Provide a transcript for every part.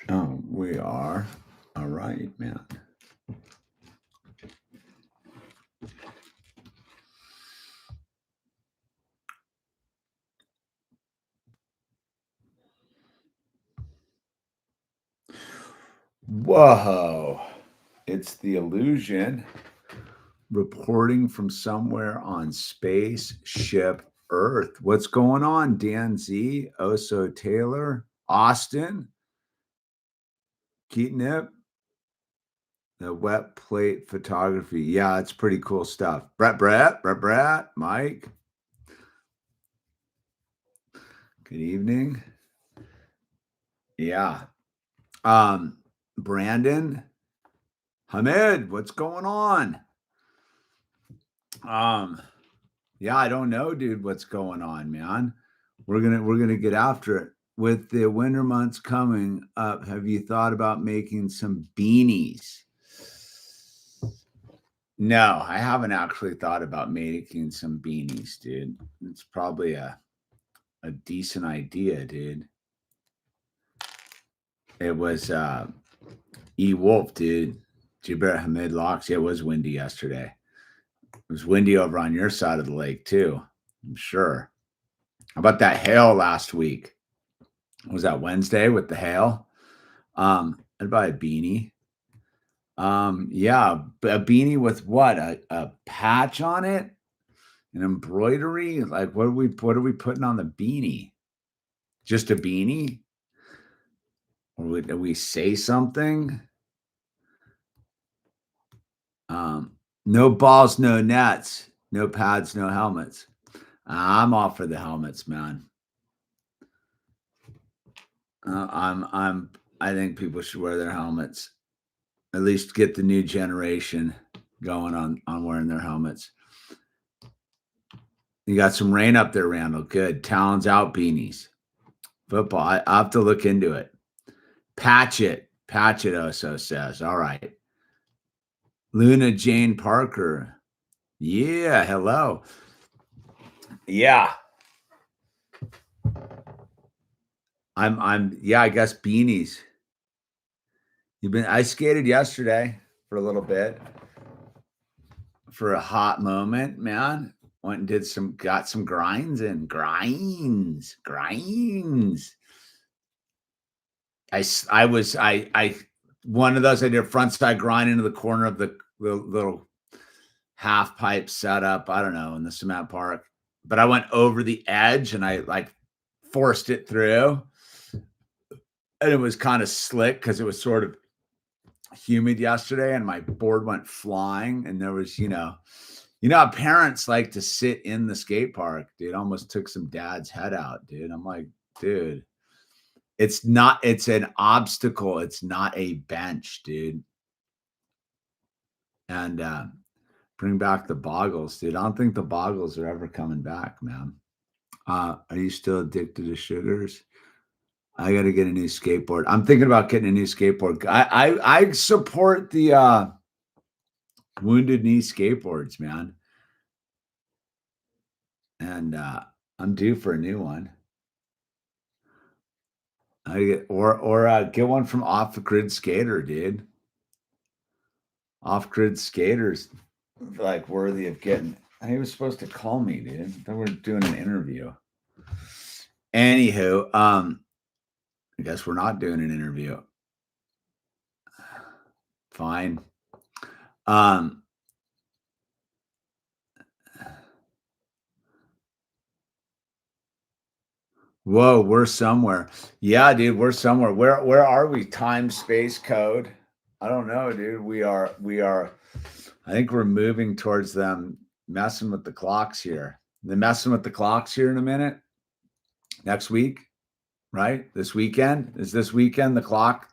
Oh, we are. All right, man. Whoa. It's the illusion reporting from somewhere on spaceship Earth. What's going on, Dan Z, Oso Taylor, Austin, Keatonip, the wet plate photography? Yeah, it's pretty cool stuff. Brett, Mike. Good evening. Yeah. Brandon, Hamid, what's going on? Yeah, I don't know, dude, what's going on, man. We're gonna get after it. With the winter months coming up, have you thought about making some beanies? No, I haven't actually thought about making some beanies, dude. It's probably a decent idea, dude. It was E Wolf, dude. Jibber Hamid Locks. Yeah, it was windy yesterday. It was windy over on your side of the lake too, I'm sure. How about that hail last week? Was that Wednesday with the hail? I'd buy a beanie. Yeah, a beanie with what? A patch on it? An embroidery? Like what are we putting on the beanie? Just a beanie? Or do we say something? No balls, no nets, no pads, no helmets. I'm all for the helmets, man. I think people should wear their helmets. At least get the new generation going on wearing their helmets. You got some rain up there, Randall. Good. Talons out beanies. Football. I have to look into it. Patch it, Oso says. All right. Luna Jane Parker. Yeah, hello. Yeah. I guess beanies. I skated yesterday for a little bit. For a hot moment, man. Went and got some grinds in. Grinds. I one of those, I did a front side grind into the corner of the little half pipe setup. I don't know, in the cement park, but I went over the edge and I like forced it through, and it was kind of slick because it was sort of humid yesterday, and my board went flying, and there was, how parents like to sit in the skate park, dude. Almost took some dad's head out, dude. I'm like, dude, it's an obstacle. It's not a bench, dude. And bring back the boggles, dude. I don't think the boggles are ever coming back, man. Are you still addicted to sugars? I got to get a new skateboard. I'm thinking about getting a new skateboard. I support the Wounded Knee skateboards, man. And I'm due for a new one. Get one from Off the Grid Skater, dude. Off Grid Skaters, like, worthy of getting. He was supposed to call me, dude. Then we're doing an interview. Anywho, I guess we're not doing an interview. Fine. Whoa, we're somewhere. Yeah, dude, we're somewhere. Where are we? Time, space, code. I don't know, dude. We are. I think we're moving towards them messing with the clocks here. They're messing with the clocks here in a minute. Next week, right? This weekend. Is this weekend the clock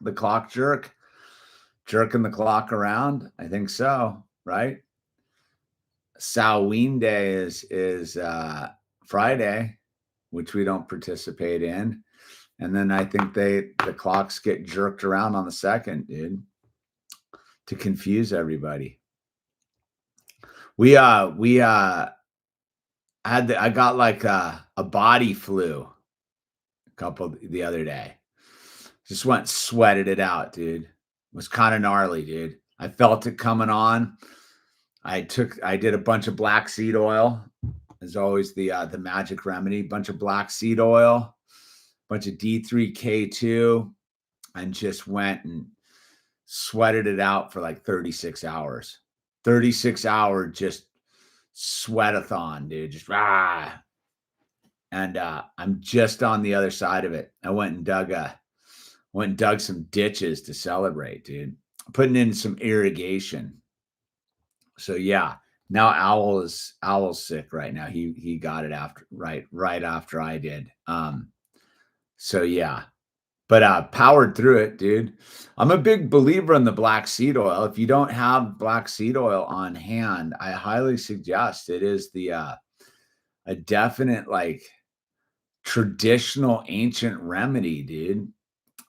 jerking the clock around? I think so, right? Samhain Day is Friday, which we don't participate in. And then I think the clocks get jerked around on the second, dude, to confuse everybody. I got like a body flu the other day. Just went sweated it out, dude. It was kind of gnarly, dude. I felt it coming on. I did a bunch of black seed oil. As always, the magic remedy. Bunch of black seed oil, bunch of D3K2, and just went and sweated it out for like 36 hours. 36-hour just sweatathon, dude. Just rah. And I'm just on the other side of it. I went and dug some ditches to celebrate, dude. Putting in some irrigation. So yeah, now Owl's sick right now. He got it right after I did. So yeah. But powered through it, dude. I'm a big believer in the black seed oil. If you don't have black seed oil on hand, I highly suggest it is a definite like traditional ancient remedy, dude.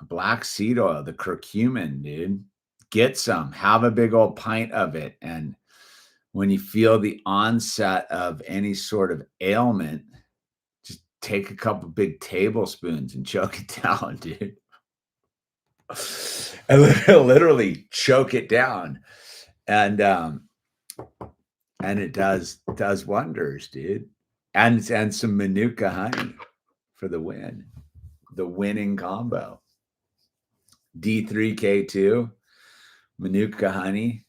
Black seed oil, the curcumin, dude. Get some, have a big old pint of it. And when you feel the onset of any sort of ailment, just take a couple big tablespoons and choke it down, dude. I literally choke it down. And it does wonders, dude. And some Manuka honey for the win. The winning combo. D3K2, Manuka honey,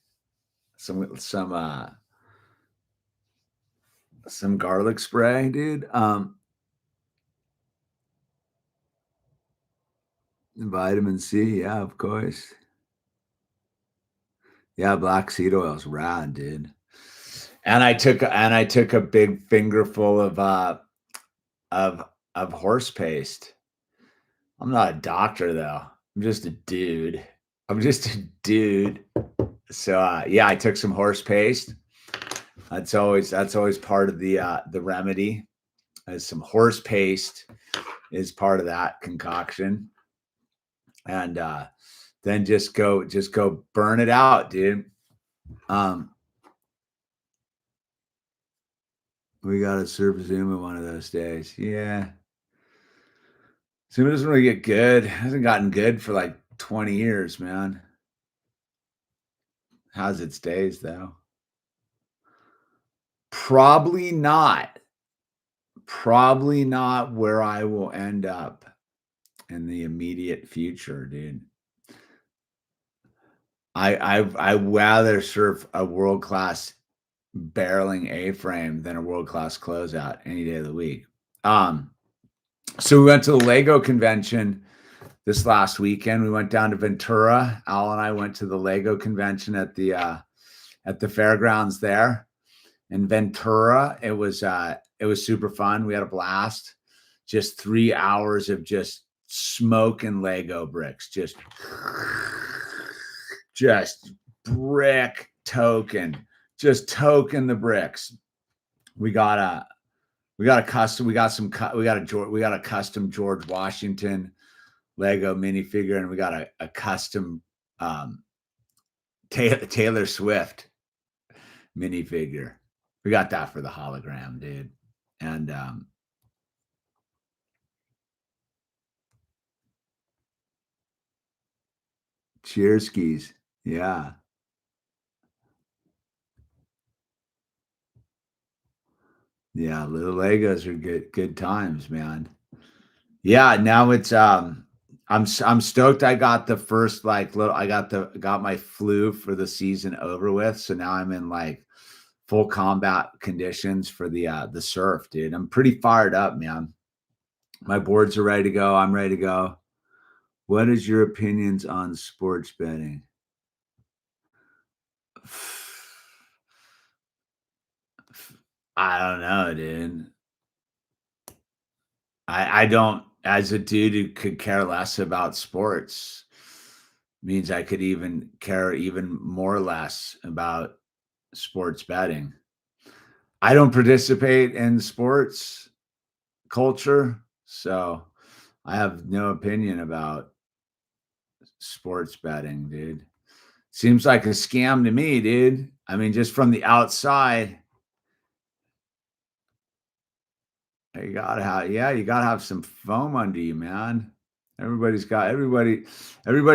some garlic spray, dude. Vitamin C, yeah, of course. Yeah, black seed oil is rad, dude. And I took a big fingerful of horse paste. I'm not a doctor though. I'm just a dude. So yeah, I took some horse paste. That's always part of the remedy. As some horse paste is part of that concoction. And then just go burn it out, dude. We gotta serve Zuma one of those days. Yeah. Zuma doesn't really get good. Hasn't gotten good for like 20 years, man. Has its days though. Probably not where I will end up in the immediate future, dude. I'd rather serve a world-class barreling A-frame than a world-class closeout any day of the week. So we went to the Lego convention this last weekend. We went down to Ventura. Al and I went to the Lego convention at the fairgrounds there in Ventura. It was super fun. We had a blast. Just 3 hours of just smoking Lego bricks, just brick token, just token the bricks. We got a custom George Washington Lego minifigure, and we got a custom Taylor Swift minifigure. We got that for the hologram, dude. And cheers skis. Yeah. Yeah, little Legos are good times, man. Yeah, now it's I'm stoked I got the first like little I got my flu for the season over with. So now I'm in like full combat conditions for the surf, dude. I'm pretty fired up, man. My boards are ready to go. I'm ready to go. What is your opinions on sports betting? I don't know, dude. I don't, as a dude who could care less about sports, means I could even care even more less about sports betting. I don't participate in sports culture, so I have no opinion about sports betting, dude. Seems like a scam to me, dude. I mean, just from the outside, you gotta have some foam under you, man. Everybody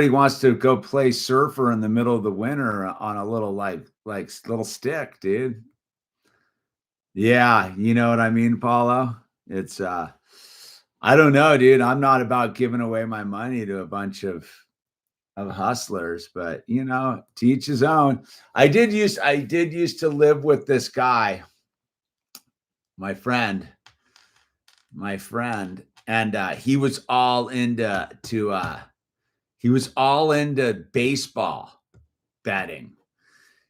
wants to go play surfer in the middle of the winter on a little like little stick, dude. Yeah, you know what I mean, Paulo? It's I don't know, dude. I'm not about giving away my money to a bunch of hustlers, but to each his own. I did used to live with this guy, my friend, and he was all into baseball betting.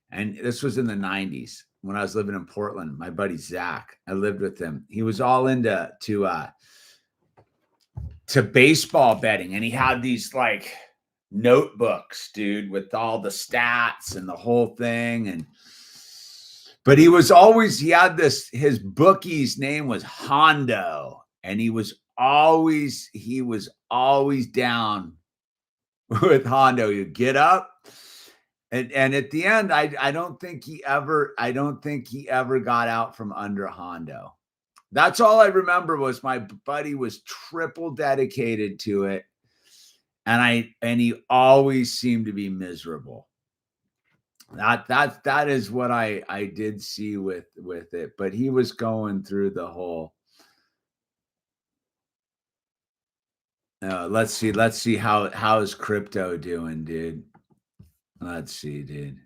And this was in the 90s when I was living in Portland. My buddy Zach, I lived with him. He was all into to baseball betting, and he had these like notebooks, dude, with all the stats and the whole thing. But he had his bookie's name was Hondo, and he was always down with Hondo. You get up. And at the end, I don't think he ever got out from under Hondo. That's all I remember was my buddy was triple dedicated to it. And he always seemed to be miserable. That is what I did see with it. But he was going through the whole. Let's see how is crypto doing, dude. Let's see, dude.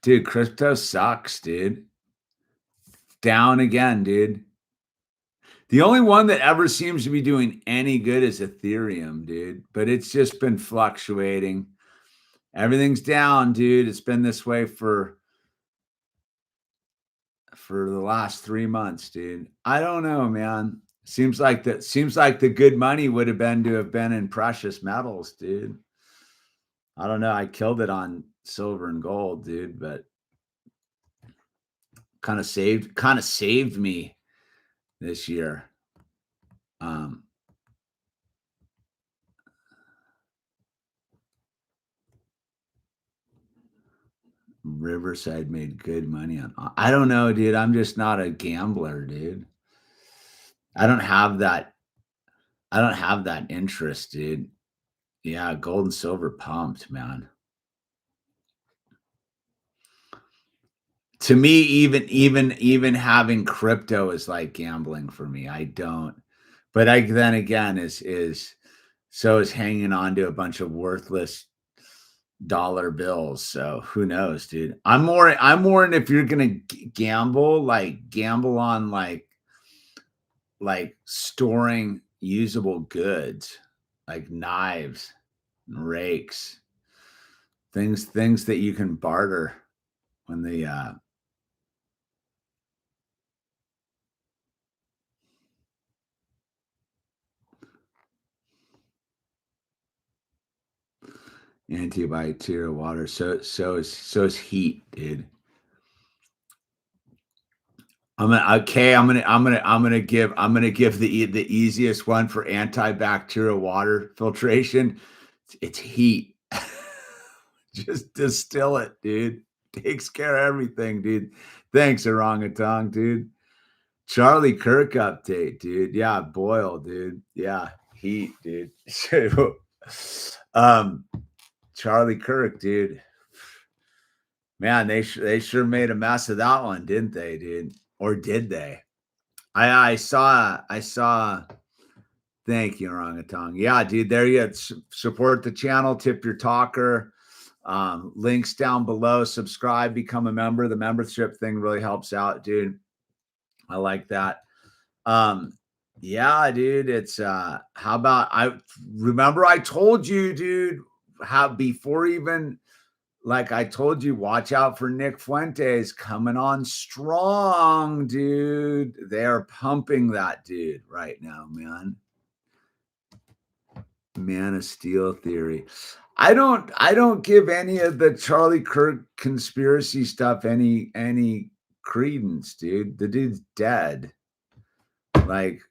Dude, crypto sucks, dude. Down again, dude. The only one that ever seems to be doing any good is Etherium, dude. But it's just been fluctuating. Everything's down, dude. It's been this way for the last 3 months, dude. I don't know, man. Seems like the good money would have been in precious metals, dude. I don't know. I killed it on silver and gold, dude, but kind of saved me this year. Riverside made good money on. I don't know, dude. I'm just not a gambler, dude. I don't have that interest, dude. Yeah, gold and silver pumped, man. To me, even having crypto is like gambling for me. I don't. But then again is hanging on to a bunch of worthless dollar bills. So who knows, dude? I'm more in if you're gonna gamble on like storing usable goods like knives and rakes, things that you can barter when the antibacterial water. So is heat, dude. I'm gonna give the easiest one for antibacterial water filtration. It's heat. Just distill it, dude. Takes care of everything, dude. Thanks, orangutan, dude. Charlie Kirk update, dude. Yeah, boil, dude. Yeah, heat, dude. Charlie Kirk, dude. Man, they sure made a mess of that one, didn't they, dude? Or did they? I saw. Thank you, orangutan. Yeah, dude. There you go. Support the channel. Tip your talker. Links down below. Subscribe. Become a member. The membership thing really helps out, dude. I like that. Yeah, dude. It's how about I told you, dude, how before even. Like I told you, watch out for Nick Fuentes coming on strong, dude. They're pumping that dude right now, man. Man of Steel theory. I don't give any of the Charlie Kirk conspiracy stuff any credence, dude. The dude's dead. Like,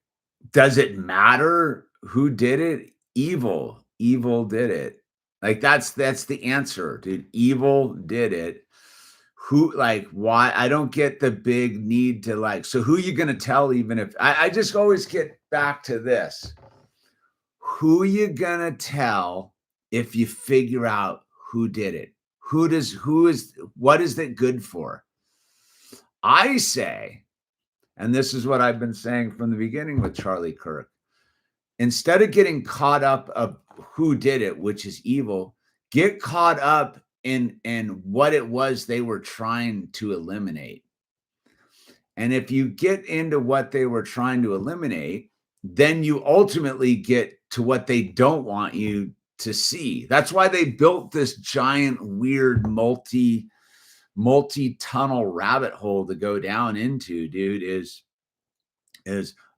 does it matter who did it? Evil did it. Like, that's the answer, dude. Evil did it. Who, like, why? I don't get the big need to, like, so who you gonna tell? Even if I just always get back to this. Who you gonna tell if you figure out who did it? What is that good for? I say, and this is what I've been saying from the beginning with Charlie Kirk, instead of getting caught up of who did it, which is evil, get caught up in what it was they were trying to eliminate. And if you get into what they were trying to eliminate, then you ultimately get to what they don't want you to see. That's why they built this giant, weird, multi-tunnel rabbit hole to go down into, dude, is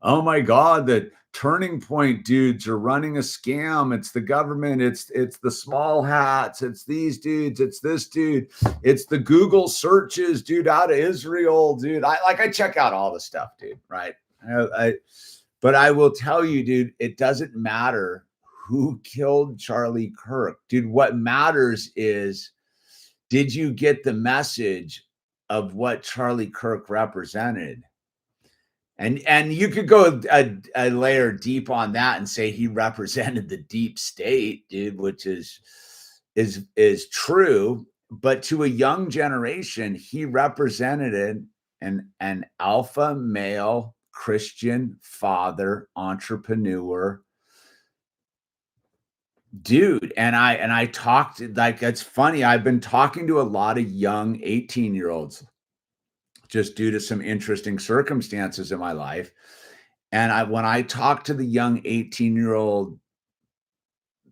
oh my God, the Turning Point dudes are running a scam. It's the government, it's the small hats, it's these dudes, it's this dude, it's the Google searches, dude, out of Israel, dude. I check out all the stuff, dude, right? But I will tell you, dude, it doesn't matter who killed Charlie Kirk, dude. What matters is, did you get the message of what Charlie Kirk represented? And you could go a layer deep on that and say he represented the deep state, dude, which is true. But to a young generation, he represented an alpha male Christian father, entrepreneur, dude. And I talked, like, it's funny, I've been talking to a lot of young 18-year-olds just due to some interesting circumstances in my life. And when I talk to the young 18-year-old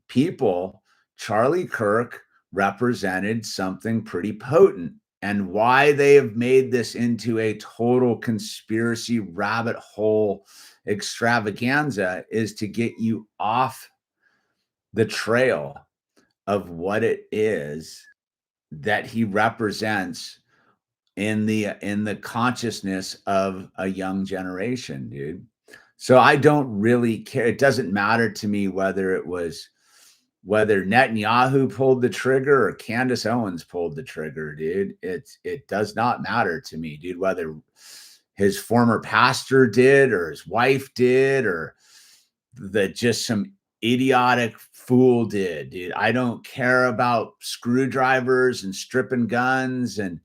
people, Charlie Kirk represented something pretty potent. And why they have made this into a total conspiracy rabbit hole extravaganza is to get you off the trail of what it is that he represents in the consciousness of a young generation, dude. So I don't really care. It doesn't matter to me whether Netanyahu pulled the trigger or Candace Owens pulled the trigger, dude. It does not matter to me, dude, whether his former pastor did or his wife did or just some idiotic fool did, dude. I don't care about screwdrivers and stripping guns and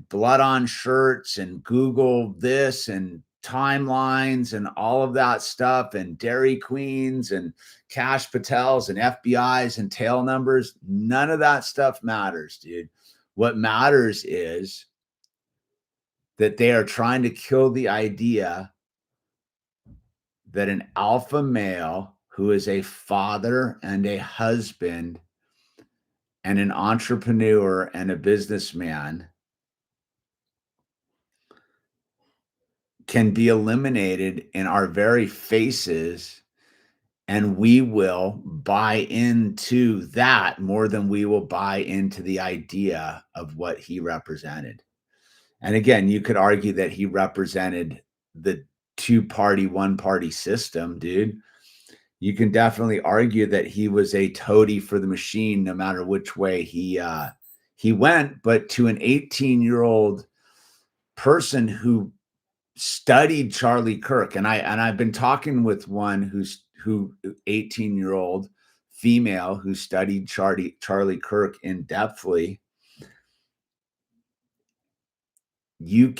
blood on shirts and Google this and timelines and all of that stuff and Dairy Queens and Cash Patels and FBIs and tail numbers. None of that stuff matters, dude. What matters is that they are trying to kill the idea that an alpha male who is a father and a husband and an entrepreneur and a businessman can be eliminated in our very faces, and we will buy into that more than we will buy into the idea of what he represented. And again, you could argue that he represented the two-party, one-party system, dude. You can definitely argue that he was a toady for the machine, no matter which way he went. But to an 18-year-old person who studied Charlie Kirk, and I've been talking with one 18-year-old female who studied Charlie Kirk in depthly. You're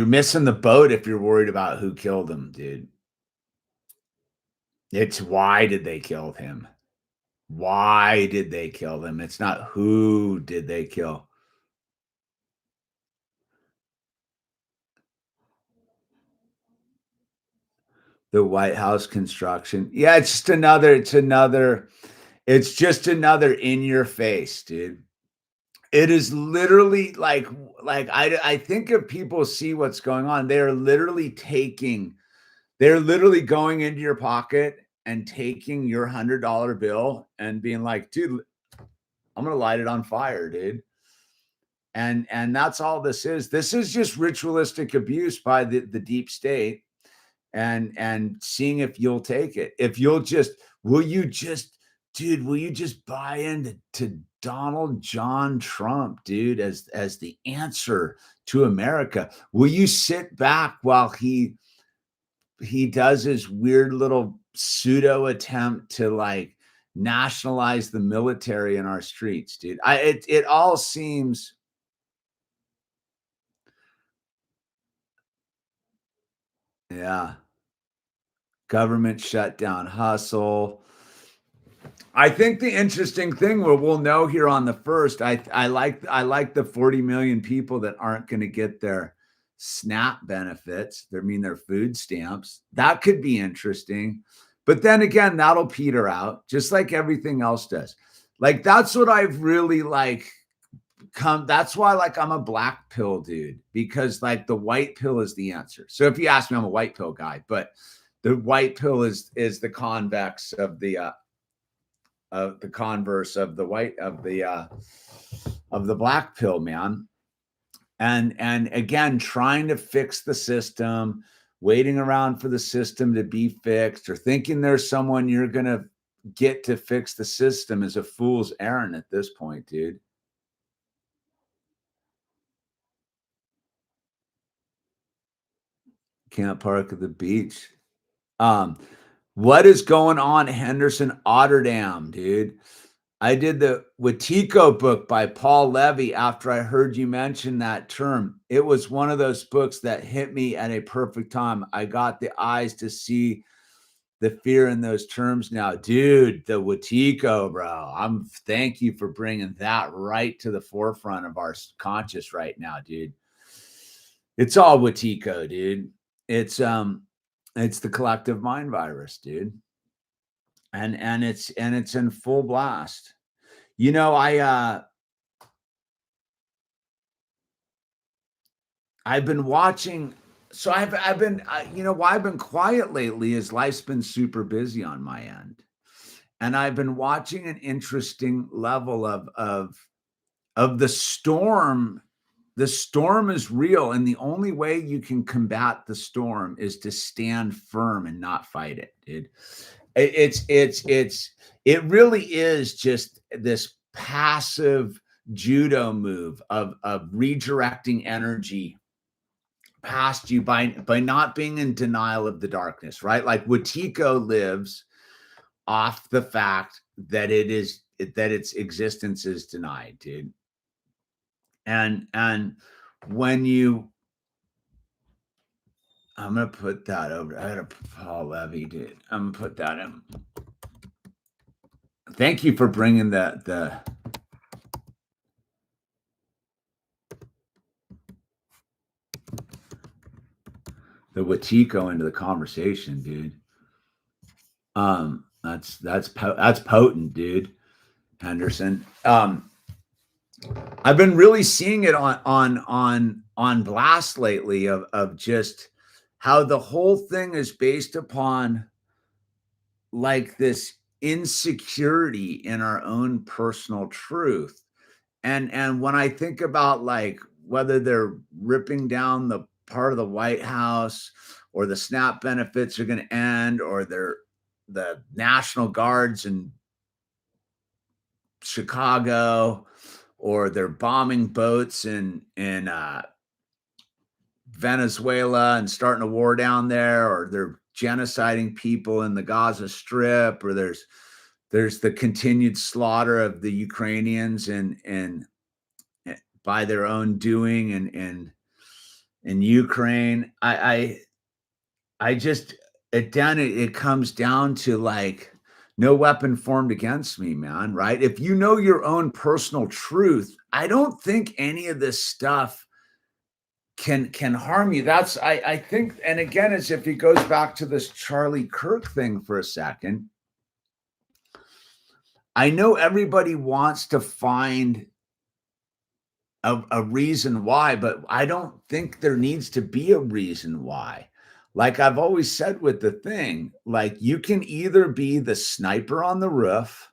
missing the boat if you're worried about who killed him, dude. It's why did they kill him? Why did they kill him? It's not who did they kill. The White House construction. Yeah, it's just another in your face, dude. It is literally like I think if people see what's going on, they're literally going into your pocket and taking your $100 bill and being like, dude, I'm gonna light it on fire, dude. And that's all this is. This is just ritualistic abuse by the deep state, and seeing if you'll take it. If you'll just, will you just, dude, will you just buy into Donald John Trump, dude, as the answer to America? Will you sit back while he does his weird little pseudo attempt to like nationalize the military in our streets, dude? It all seems, yeah, government shutdown hustle. I think the interesting thing, where we'll know here on the first, I like the 40 million people that aren't going to get their SNAP benefits. I mean, their food stamps. That could be interesting. But then again, that'll peter out just like everything else does. Like, that's what I've really like come. That's why, like, I'm a black pill dude, because like the white pill is the answer. So if you ask me, I'm a white pill guy, but the white pill is the convex of the converse of the white of the black pill, man. And again, trying to fix the system, waiting around for the system to be fixed, or thinking there's someone you're gonna get to fix the system, is a fool's errand at this point, dude. Can't park at the beach. Um, what is going on, Henderson, Otterdam, dude? I did the Watiko book by Paul Levy after I heard you mention that term. It was one of those books that hit me at a perfect time. I got the eyes to see the fear in those terms now. Dude, the Watiko, bro. Thank you for bringing that right to the forefront of our conscious right now, dude. It's all Watiko, dude. It's the collective mind virus, dude. And it's in full blast. You know, I've been watching. So I've been, you know, why I've been quiet lately is life's been super busy on my end, and I've been watching an interesting level of the storm. The storm is real, and the only way you can combat the storm is to stand firm and not fight it, dude. It really is just this passive judo move of redirecting energy past you by not being in denial of the darkness, right? Like, Watiko lives off the fact that its existence is denied, dude. And when you, I'm gonna put that over. I gotta Paul Levy, dude. I'm gonna put that in. Thank you for bringing the Watiko into the conversation, dude. That's potent, dude. Henderson. I've been really seeing it on blast lately of just how the whole thing is based upon like this insecurity in our own personal truth. And when I think about like whether they're ripping down the part of the White House, or the SNAP benefits are going to end, or the National Guards in Chicago, or they're bombing boats in Venezuela and starting a war down there, or they're genociding people in the Gaza Strip, or there's the continued slaughter of the Ukrainians and by their own doing in Ukraine. I just, it comes down to like, no weapon formed against me, man, right? If you know your own personal truth, I don't think any of this stuff can harm you. That's, I think, and again, as if it goes back to this Charlie Kirk thing for a second. I know everybody wants to find a reason why, but I don't think there needs to be a reason why. Like I've always said with the thing, like, you can either be the sniper on the roof,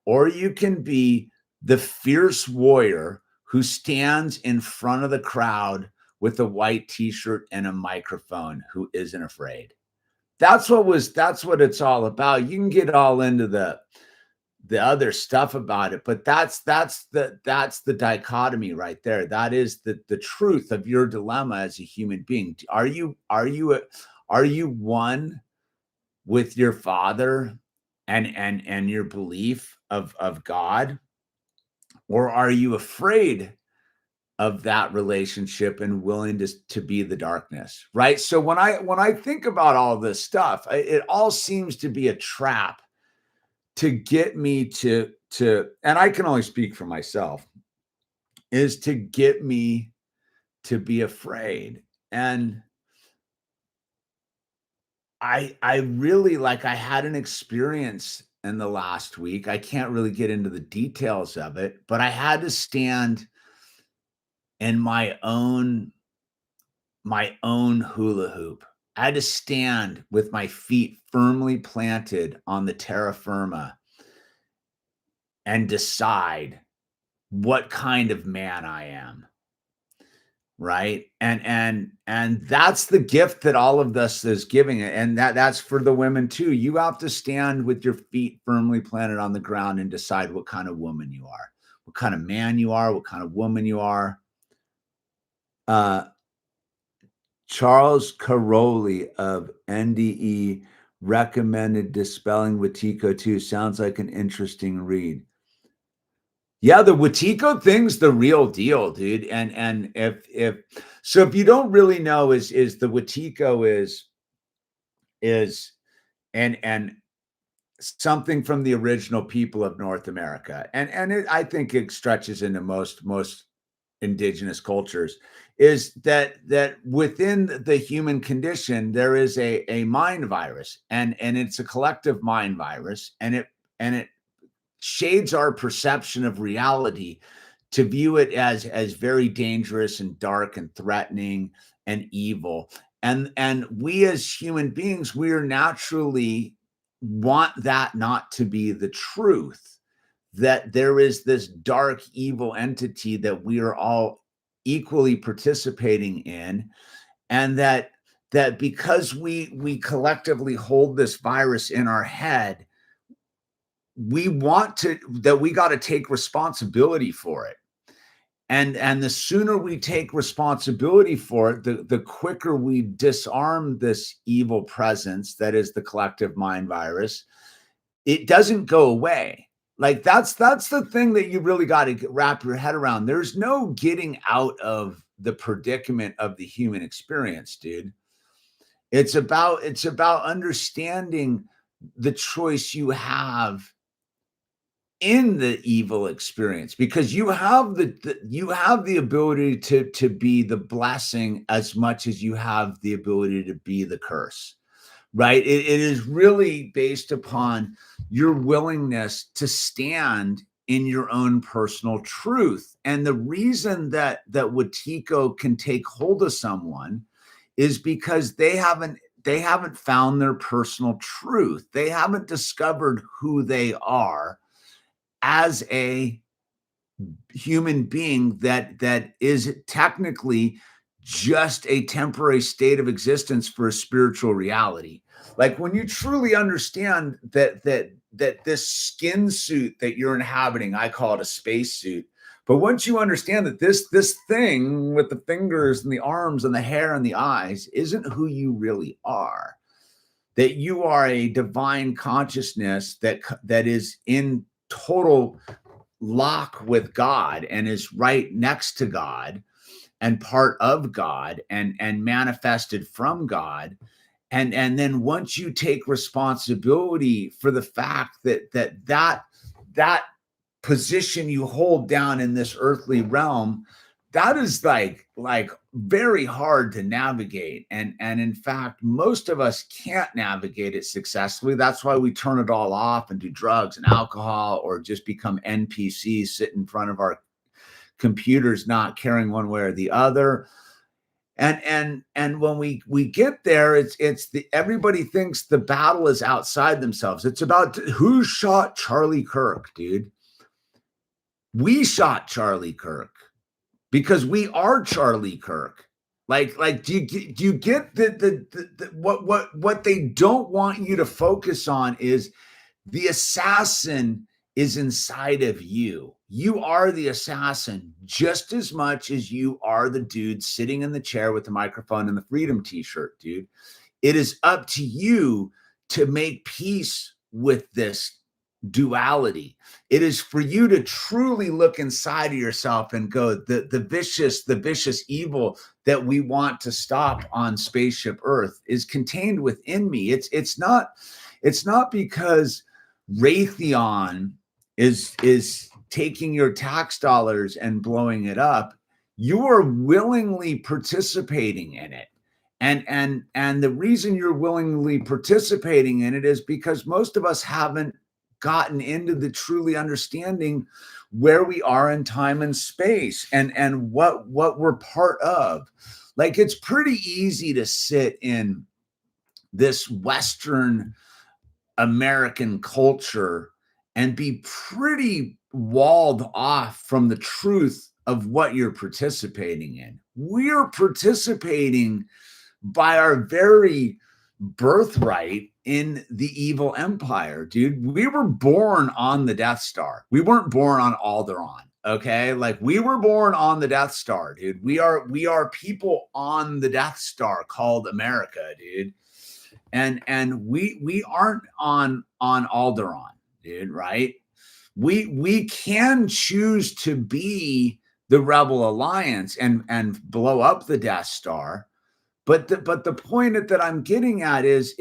or you can be the fierce warrior who stands in front of the crowd with a white t-shirt and a microphone who isn't afraid. That's what it's all about. You can get all into the other stuff about it, but that's the dichotomy right there. That is the truth of your dilemma as a human being. Are you one with your Father and your belief of God, or are you afraid of that relationship and willing to be the darkness, right? So when I think about all this stuff, it all seems to be a trap to get me to and I can only speak for myself, is to get me to be afraid. And I really, like, I had an experience in the last week. I can't really get into the details of it, but I had to stand in my own hula hoop. I had to stand with my feet firmly planted on the terra firma and decide what kind of man I am. Right. And that's the gift that all of this is giving. And that's for the women too. You have to stand with your feet firmly planted on the ground and decide what kind of woman you are, what kind of man you are, what kind of woman you are. Charles Caroli of NDE recommended Dispelling Wetiko too. Sounds like an interesting read. Yeah, the Wetiko thing's the real deal, dude. And if you don't really know, is the Wetiko is and something from the original people of North America, and I think it stretches into most indigenous cultures, is that within the human condition there is a mind virus, and it's a collective mind virus, and it shades our perception of reality to view it as very dangerous and dark and threatening and evil. And we as human beings, we are naturally want that not to be the truth, that there is this dark evil entity that we are all equally participating in, and that because we collectively hold this virus in our head, we got to take responsibility for it. And the sooner we take responsibility for it, the quicker we disarm this evil presence that is the collective mind virus. It doesn't go away. Like that's the thing that you really got to wrap your head around. There's no getting out of the predicament of the human experience, dude. It's about understanding the choice you have in the evil experience, because you have the ability to be the blessing as much as you have the ability to be the curse, right? It is really based upon your willingness to stand in your own personal truth. And the reason that Wetiko can take hold of someone is because they haven't found their personal truth. They haven't discovered who they are as a human being that is technically just a temporary state of existence for a spiritual reality. Like when you truly understand that this skin suit that you're inhabiting, I call it a space suit. But once you understand that this thing with the fingers and the arms and the hair and the eyes isn't who you really are, that you are a divine consciousness that is in total lock with God and is right next to God and part of God and manifested from God. And then once you take responsibility for the fact that position you hold down in this earthly realm, that is like very hard to navigate. And in fact, most of us can't navigate it successfully. That's why we turn it all off and do drugs and alcohol, or just become NPCs, sit in front of our computers, not caring one way or the other. And when we get there, everybody thinks the battle is outside themselves. It's about who shot Charlie Kirk, dude. We shot Charlie Kirk. because we are Charlie Kirk. Like, do you get what they don't want you to focus on is the assassin is inside of you. You are the assassin just as much as you are the dude sitting in the chair with the microphone and the freedom t-shirt, dude. It is up to you to make peace with this duality. It is for you to truly look inside of yourself and go, the vicious evil that we want to stop on spaceship Earth is contained within me. It's not because Raytheon is taking your tax dollars and blowing it up. You are willingly participating in it. And the reason you're willingly participating in it is because most of us haven't gotten into the truly understanding where we are in time and space and what we're part of. Like, it's pretty easy to sit in this Western American culture and be pretty walled off from the truth of what you're participating in. We're participating by our very birthright in the evil empire, dude. We were born on the Death Star. We weren't born on Alderaan. Okay, like, we were born on the Death Star, dude. We are people on the Death Star called America, dude. And we aren't on Alderaan, dude, right? We can choose to be the Rebel Alliance and blow up the Death Star. But the point that I'm getting at is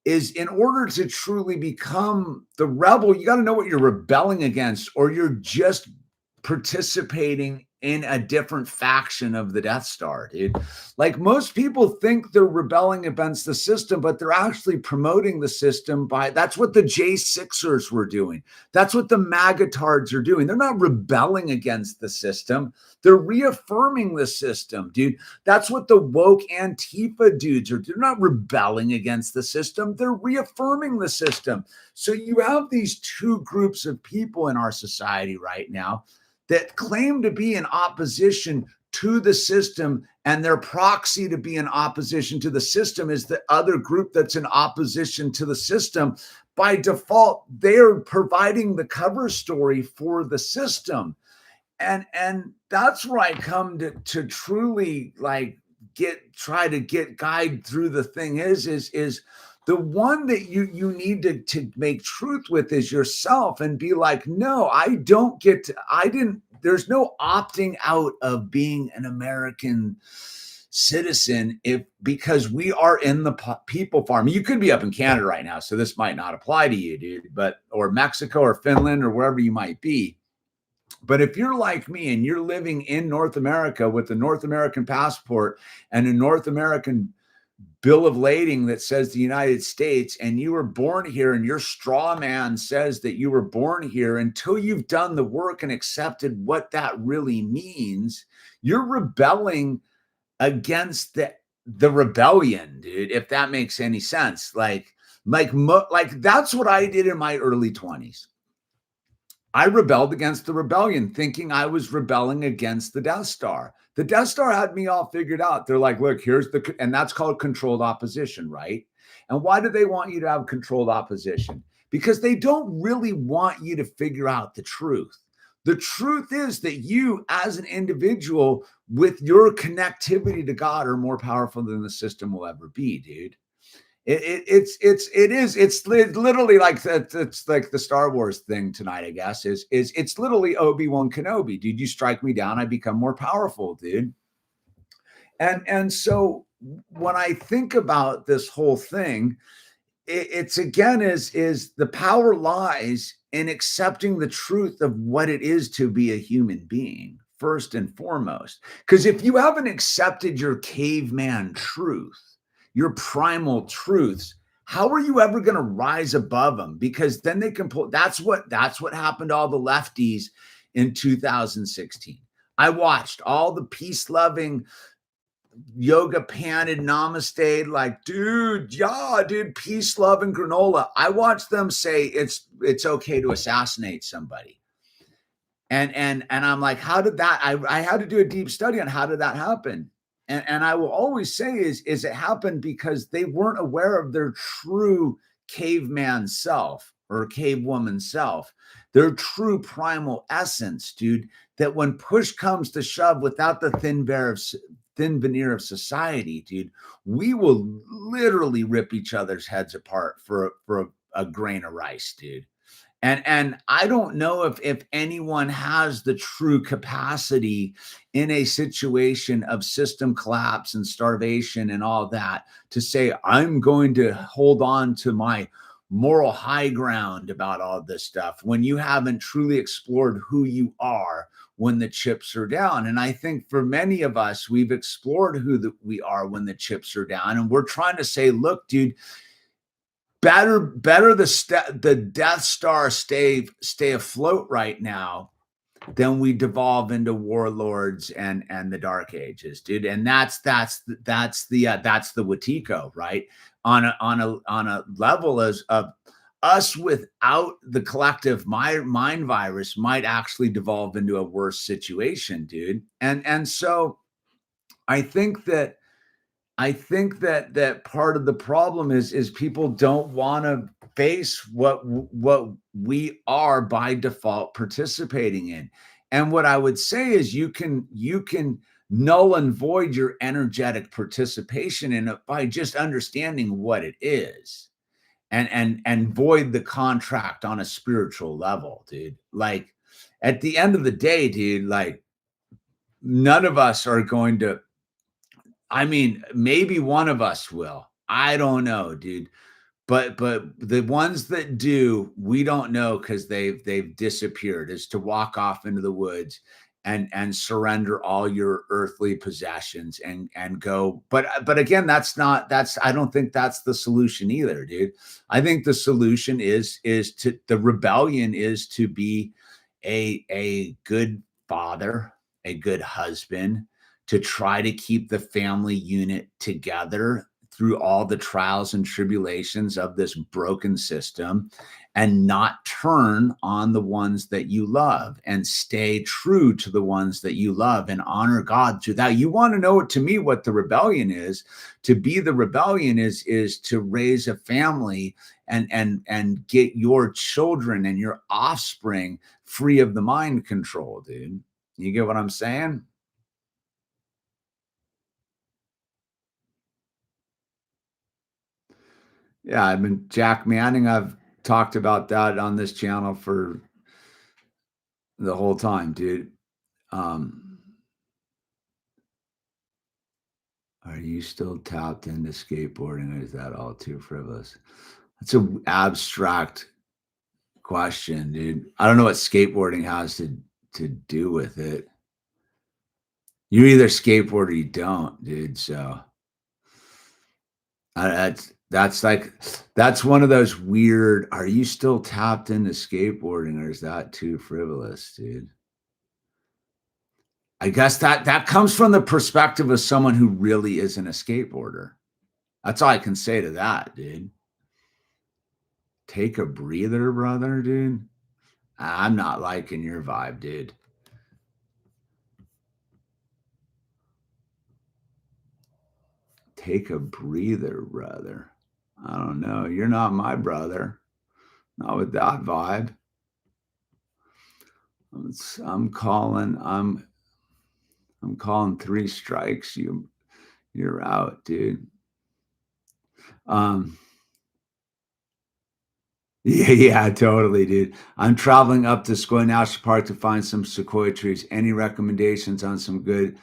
in order to truly become the rebel, you got to know what you're rebelling against, or you're just participating in a different faction of the Death Star, dude. Like, most people think they're rebelling against the system, but they're actually promoting the system that's what the J6ers were doing. That's what the Magatards are doing. They're not rebelling against the system. They're reaffirming the system, dude. That's what the woke Antifa dudes are. They're not rebelling against the system. They're reaffirming the system. So you have these two groups of people in our society right now that claim to be in opposition to the system, and their proxy to be in opposition to the system is the other group that's in opposition to the system. By default, they're providing the cover story for the system. And that's where I come to truly, like, try to guide through the thing is the one that you need to make truth with is yourself, and be like, no, there's no opting out of being an American citizen because we are in the people farm. You could be up in Canada right now, so this might not apply to you, dude, or Mexico or Finland or wherever you might be. But if you're like me and you're living in North America with a North American passport and a North American bill of lading that says the United States, and you were born here, and your straw man says that you were born here, until you've done the work and accepted what that really means, you're rebelling against the rebellion, dude, if that makes any sense. Like that's what I did in my early 20s. I rebelled against the rebellion, thinking I was rebelling against the Death Star. The Death Star had me all figured out. They're like, look, and that's called controlled opposition, right? And why do they want you to have controlled opposition? Because they don't really want you to figure out the truth. The truth is that you, as an individual, with your connectivity to God, are more powerful than the system will ever be, dude. It's literally like it's like the Star Wars thing tonight, I guess, is it's literally Obi-Wan Kenobi, dude. You strike me down, I become more powerful, dude. And so when I think about this whole thing, it's again is the power lies in accepting the truth of what it is to be a human being, first and foremost. Because if you haven't accepted your caveman truth, your primal truths, how are you ever going to rise above them? Because then they can pull. That's what happened to all the lefties in 2016. I watched all the peace-loving, yoga panted namaste, like, dude, peace, love, and granola. I watched them say it's okay to assassinate somebody. And I'm like, how did that? I had to do a deep study on how did that happen. And I will always say is it happened because they weren't aware of their true caveman self or cavewoman self, their true primal essence, dude. That when push comes to shove, without the thin veneer of society, dude, we will literally rip each other's heads apart for a grain of rice, dude. And I don't know if anyone has the true capacity in a situation of system collapse and starvation and all that to say, I'm going to hold on to my moral high ground about all this stuff when you haven't truly explored who you are when the chips are down. And I think for many of us, we've explored we are when the chips are down. And we're trying to say, look, dude, better the Death Star stay afloat right now than we devolve into warlords and the Dark Ages, dude. And that's the Watiko, right? On a level as of us without the collective mind virus might actually devolve into a worse situation, dude. And so I think that that part of the problem is people don't want to face what we are by default participating in. And what I would say is you can null and void your energetic participation in it by just understanding what it is, and void the contract on a spiritual level, dude. Like at the end of the day, dude, like none of us are going to, I mean, maybe one of us will. I don't know, dude. But the ones that do, we don't know because they've disappeared. Is to walk off into the woods and surrender all your earthly possessions and go. But again, I don't think that's the solution either, dude. I think the solution is to the rebellion is to be a good father, a good husband, to try to keep the family unit together through all the trials and tribulations of this broken system, and not turn on the ones that you love, and stay true to the ones that you love and honor God through that. You want to know what, to me, what the rebellion is? To be the rebellion is to raise a family and get your children and your offspring free of the mind control, dude. You get what I'm saying? Yeah, I mean, Jack Manning, I've talked about that on this channel for the whole time, dude. Um, are you still tapped into skateboarding, or is that all too frivolous? That's an abstract question, dude. I don't know what skateboarding has to do with it. You either skateboard or you don't, dude. So that's one of those weird. Are you still tapped into skateboarding, or is that too frivolous, dude? I guess that comes from the perspective of someone who really isn't a skateboarder. That's all I can say to that, dude. Take a breather, brother, dude. I'm not liking your vibe, dude. Take a breather, brother. I don't know. You're not my brother. Not with that vibe. I'm calling. I'm calling 3 strikes. You're out, dude. Um, yeah, totally, dude. I'm traveling up to Sequoia National Park to find some sequoia trees. Any recommendations on some good?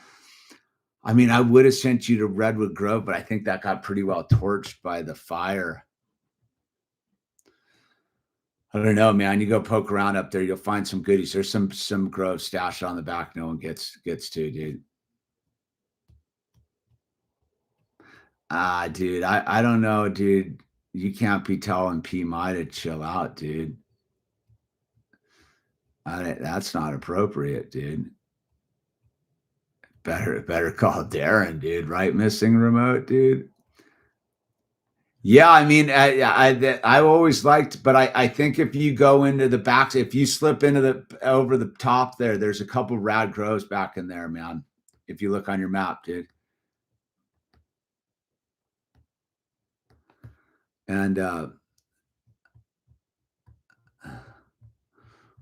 I mean, I would have sent you to Redwood Grove, but I think that got pretty well torched by the fire. I don't know, man. You go poke around up there, you'll find some goodies. There's some groves stashed on the back no one gets to, dude. Dude, I don't know, dude. You can't be telling PMI to chill out, dude. That's not appropriate, dude. Better call Darren, dude. Right, missing remote, dude. Yeah, I mean, I always liked, but I think if you go into the back, if you slip into the over the top there, there's a couple rad grows back in there, man. If you look on your map, dude. And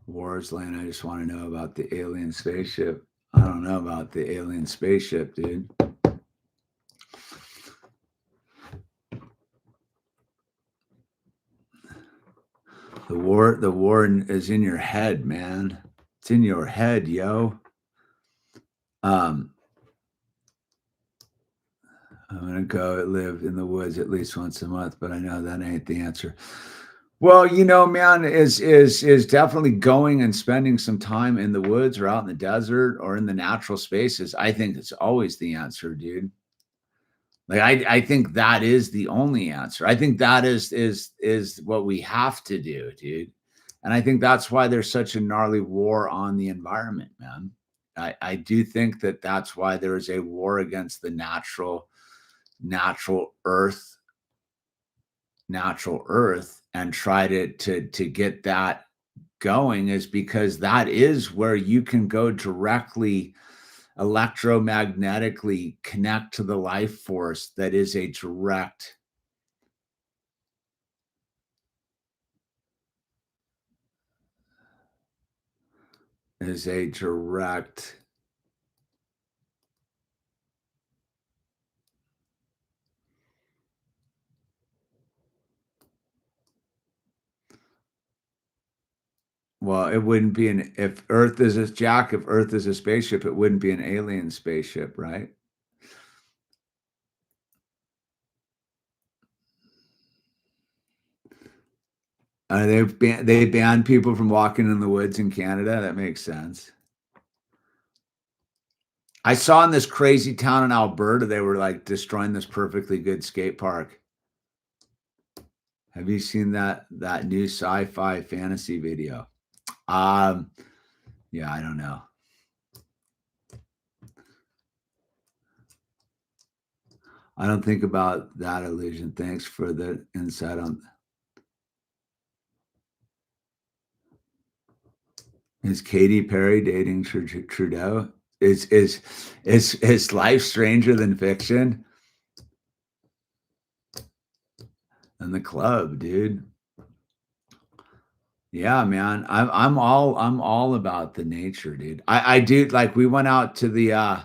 Wars Lane, I just want to know about the alien spaceship. I don't know about the alien spaceship, dude. The war is in your head, man. It's in your head, yo. Um, I'm gonna go live in the woods at least once a month, but I know that ain't the answer. Well, you know, man, is definitely going and spending some time in the woods or out in the desert or in the natural spaces. I think it's always the answer, dude. Like I think that is the only answer. I think that is what we have to do, dude. And I think that's why there's such a gnarly war on the environment, man. I do think that that's why there is a war against the natural earth, natural earth, and try to get that going is because that is where you can go directly electromagnetically connect to the life force that is a direct is a direct well, it wouldn't be an if Earth is a Jack, if Earth is a spaceship, it wouldn't be an alien spaceship, right? They banned people from walking in the woods in Canada. That makes sense. I saw in this crazy town in Alberta, they were like destroying this perfectly good skate park. Have you seen that new sci-fi fantasy video? Um, yeah, I don't know. I don't think about that illusion. Thanks for the insight on. Is Katy Perry dating Trudeau? Is life stranger than fiction? And the club, dude. Yeah, man. I'm all about the nature, dude. I do like we went out to the other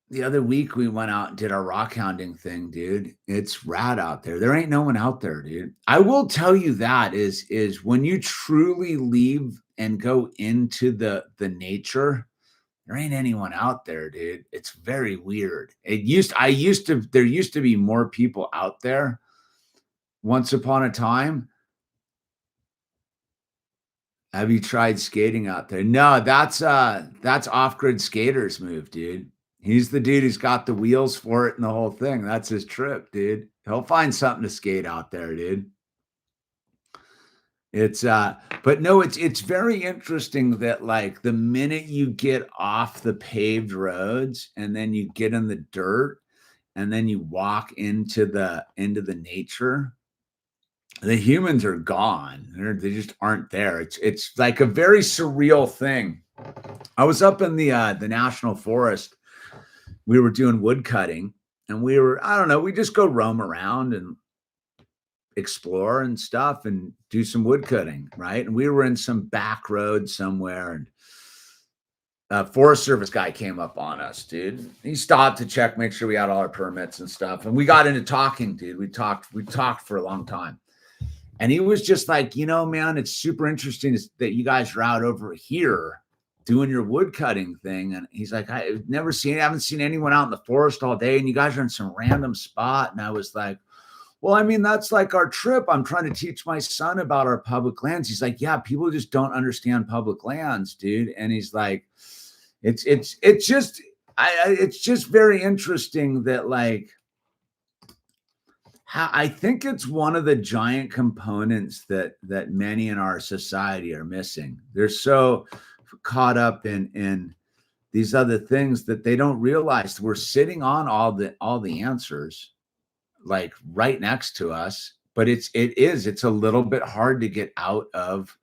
the other week we went out and did our rock hounding thing, dude. It's rad out there. There ain't no one out there, dude. I will tell you that is when you truly leave and go into the nature, there ain't anyone out there, dude. It's very weird. There used to be more people out there once upon a time. Have you tried skating out there? No, that's off-grid skaters move, dude. He's the dude who's got the wheels for it and the whole thing. That's his trip, dude. He'll find something to skate out there, dude. It's but no, it's very interesting that like the minute you get off the paved roads and then you get in the dirt and then you walk into the nature, the humans are gone. They just aren't there. It's like a very surreal thing. I was up in the national forest. We were doing wood cutting, and we were I don't know. We just go roam around and explore and stuff, and do some wood cutting, right? And we were in some back road somewhere, and a Forest Service guy came up on us, dude. He stopped to check, make sure we had all our permits and stuff, and we got into talking, dude. We talked for a long time. And he was just like, you know, man, it's super interesting that you guys are out over here doing your wood cutting thing. And he's like, I haven't seen anyone out in the forest all day. And you guys are in some random spot. And I was like, well, I mean, that's like our trip. I'm trying to teach my son about our public lands. He's like, yeah, people just don't understand public lands, dude. And he's like, it's just, it's just very interesting that like, I think it's one of the giant components that many in our society are missing. They're so caught up in these other things that they don't realize we're sitting on all the answers. like right next to us, but it's a little bit hard to get out of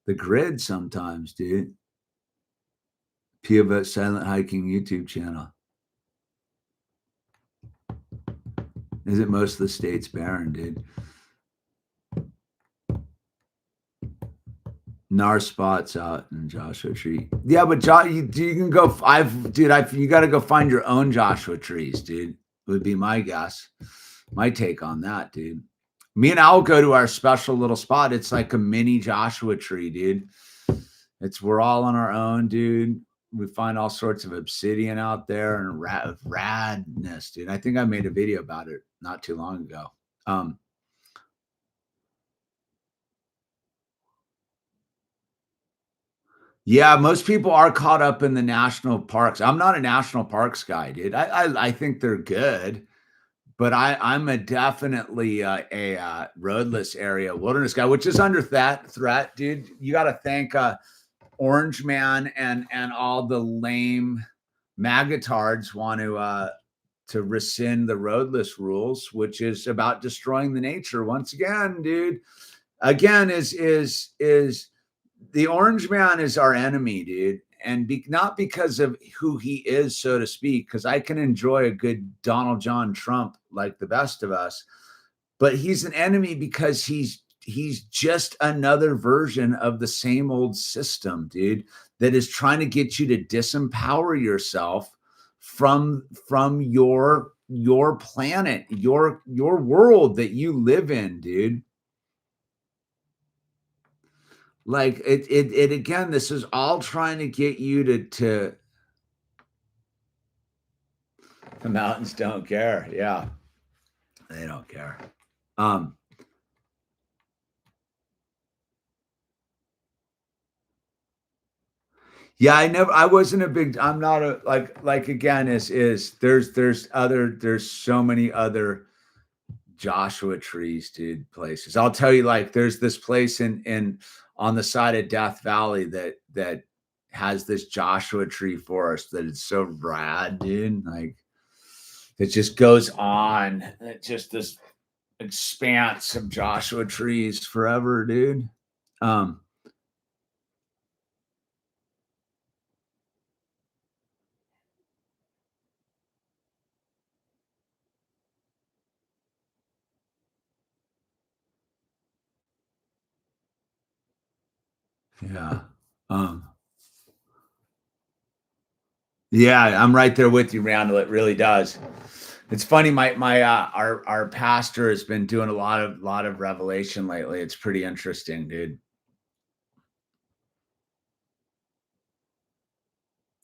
the grid sometimes, dude. Pia Silent Hiking YouTube channel. Isn't most of the states barren, dude? Nar spots out in Joshua Tree. Yeah, but you can go. You got to go find your own Joshua trees, dude. Would be my guess. My take on that, dude. Me and Al go to our special little spot. It's like a mini Joshua tree, dude. We're all on our own, dude. We find all sorts of obsidian out there and radness, dude. I think I made a video about it not too long ago. Yeah, most people are caught up in the national parks. I'm not a national parks guy, dude. I think they're good, but I'm definitely a roadless area wilderness guy, which is under that threat, dude. You got to thank Orange Man and all the lame magatards want to rescind the roadless rules, which is about destroying the nature once again, dude. Again, is the Orange Man is our enemy, dude. And not because of who he is, so to speak, because I can enjoy a good Donald John Trump like the best of us, but he's an enemy because he's just another version of the same old system, dude, that is trying to get you to disempower yourself from your planet, your world that you live in, dude. Like it again, this is all trying to get you to the mountains don't care. Yeah. They don't care. Yeah, I wasn't a big, I'm not a, like again, there's so many other Joshua trees, dude, places. I'll tell you, like, there's this place in on the side of Death Valley that has this Joshua tree forest that is so rad, dude. Like, it just goes on. It's just this expanse of Joshua trees forever, dude. Yeah. Um, yeah, I'm right there with you, Randall. It really does. It's funny. Our pastor has been doing a lot of revelation lately. It's pretty interesting, dude.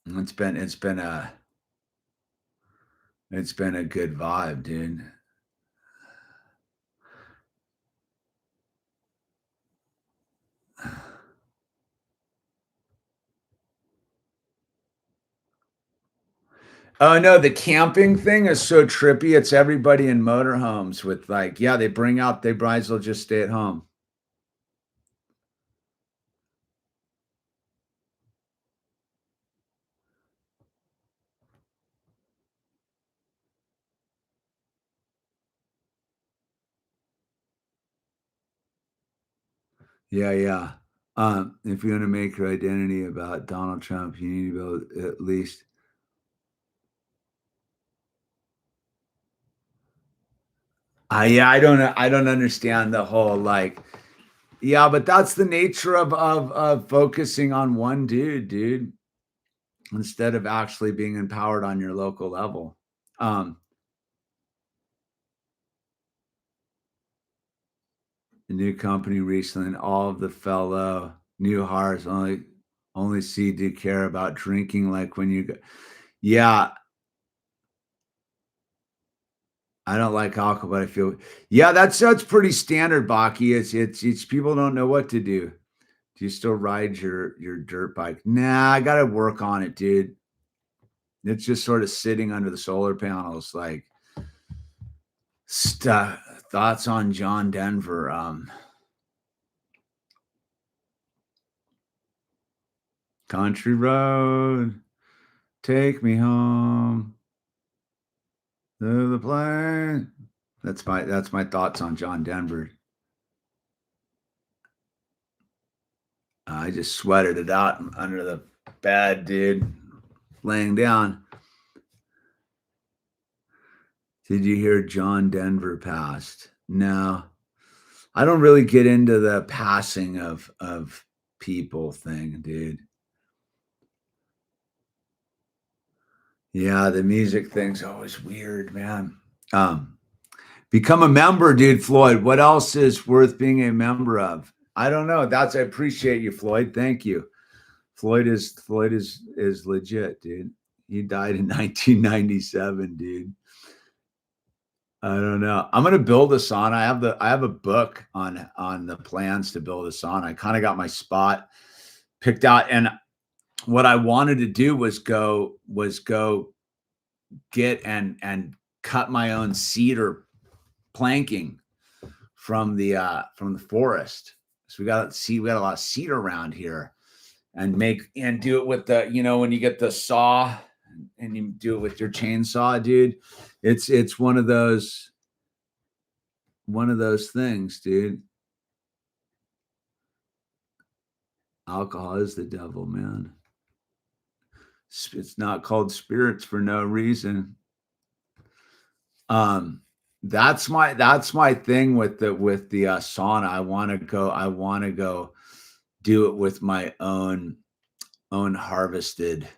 It's been a good vibe, dude. Oh no, the camping thing is so trippy. It's everybody in motorhomes with like, yeah, they bring out they brides will just stay at home. Yeah, yeah. If you're gonna make your identity about Donald Trump, you need to be at least. Yeah, I don't understand the whole like. Yeah, but that's the nature of focusing on one dude, instead of actually being empowered on your local level. Um, the new company recently, and all of the fellow new hires only see do care about drinking like when you go. Yeah, I don't like alcohol, but I feel yeah, that's pretty standard, Baki. It's people don't know what to do. Do you still ride your dirt bike? Nah, I gotta work on it, dude. It's just sort of sitting under the solar panels, like stuff. Thoughts on John Denver? Country road, take me home to the plane. That's my thoughts on John Denver. I just sweated it out under the bed, dude, laying down. Did you hear John Denver passed? No. I don't really get into the passing of people thing, dude. Yeah, the music thing's always weird, man. Become a member, dude, Floyd. What else is worth being a member of? I don't know. I appreciate you, Floyd. Thank you. Floyd is legit, dude. He died in 1997, dude. I don't know. I'm gonna build a sauna. I have a book on the plans to build a sauna. I kind of got my spot picked out, and what I wanted to do was go get and cut my own cedar planking from the forest. So we got a lot of cedar around here, and do it with the, when you get the saw and you do it with your chainsaw, dude. It's one of those things, dude. Alcohol is the devil, man. It's not called spirits for no reason. That's my thing with the sauna. I want to go do it with my own harvested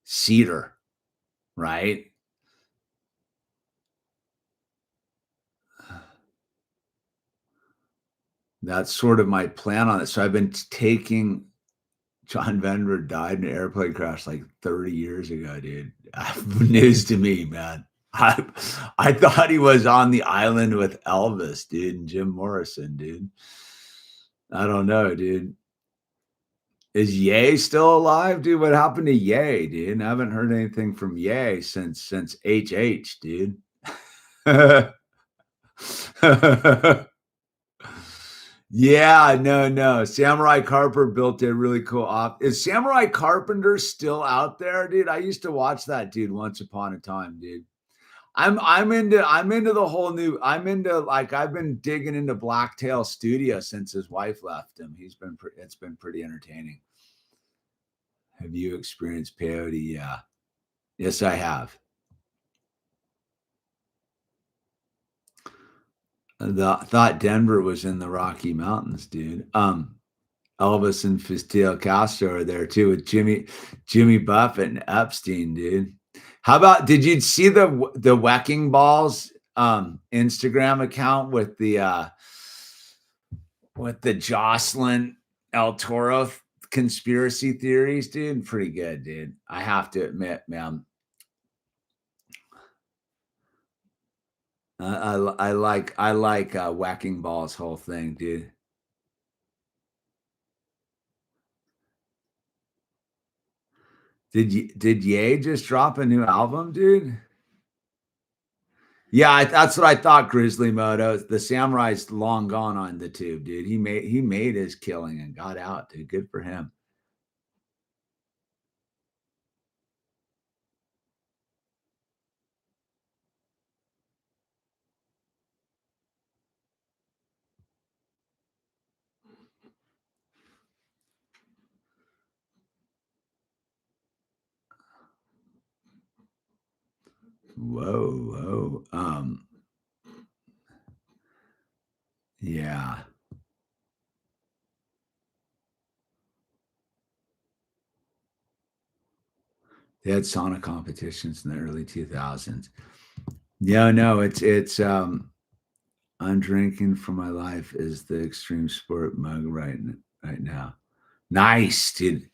cedar, right? That's sort of my plan on it. So I've been taking John Denver died in an airplane crash like 30 years ago, dude. News to me, man. I thought he was on the island with Elvis, dude, and Jim Morrison, dude. I don't know, dude. Is Ye still alive, dude? What happened to Ye, dude? I haven't heard anything from Ye since HH, dude. Yeah, no. Samurai Carpenter built a really cool Is Samurai Carpenter still out there, dude? I used to watch that dude once upon a time, dude. I'm into the whole new. I've been digging into Blacktail Studio since his wife left him. It's been pretty entertaining. Have you experienced peyote? Yeah. Yes, I have. Thought Denver was in the Rocky Mountains, dude. Elvis and Fidel Castro are there too, with Jimmy Buffett and Epstein, dude. How about, did you see the Wrecking Balls Instagram account with the Jocelyn El Toro conspiracy theories, dude? Pretty good, dude. I have to admit, man. I like Wrecking Ball's whole thing, dude. Did Ye just drop a new album, dude? Yeah, that's what I thought. Grizzly Moto, the Samurai's long gone on the tube, dude. He made his killing and got out, dude. Good for him. Whoa. Yeah. They had sauna competitions in the early 2000s. Yeah, no, it's I'm drinking for my life is the extreme sport mug right now. Nice, dude.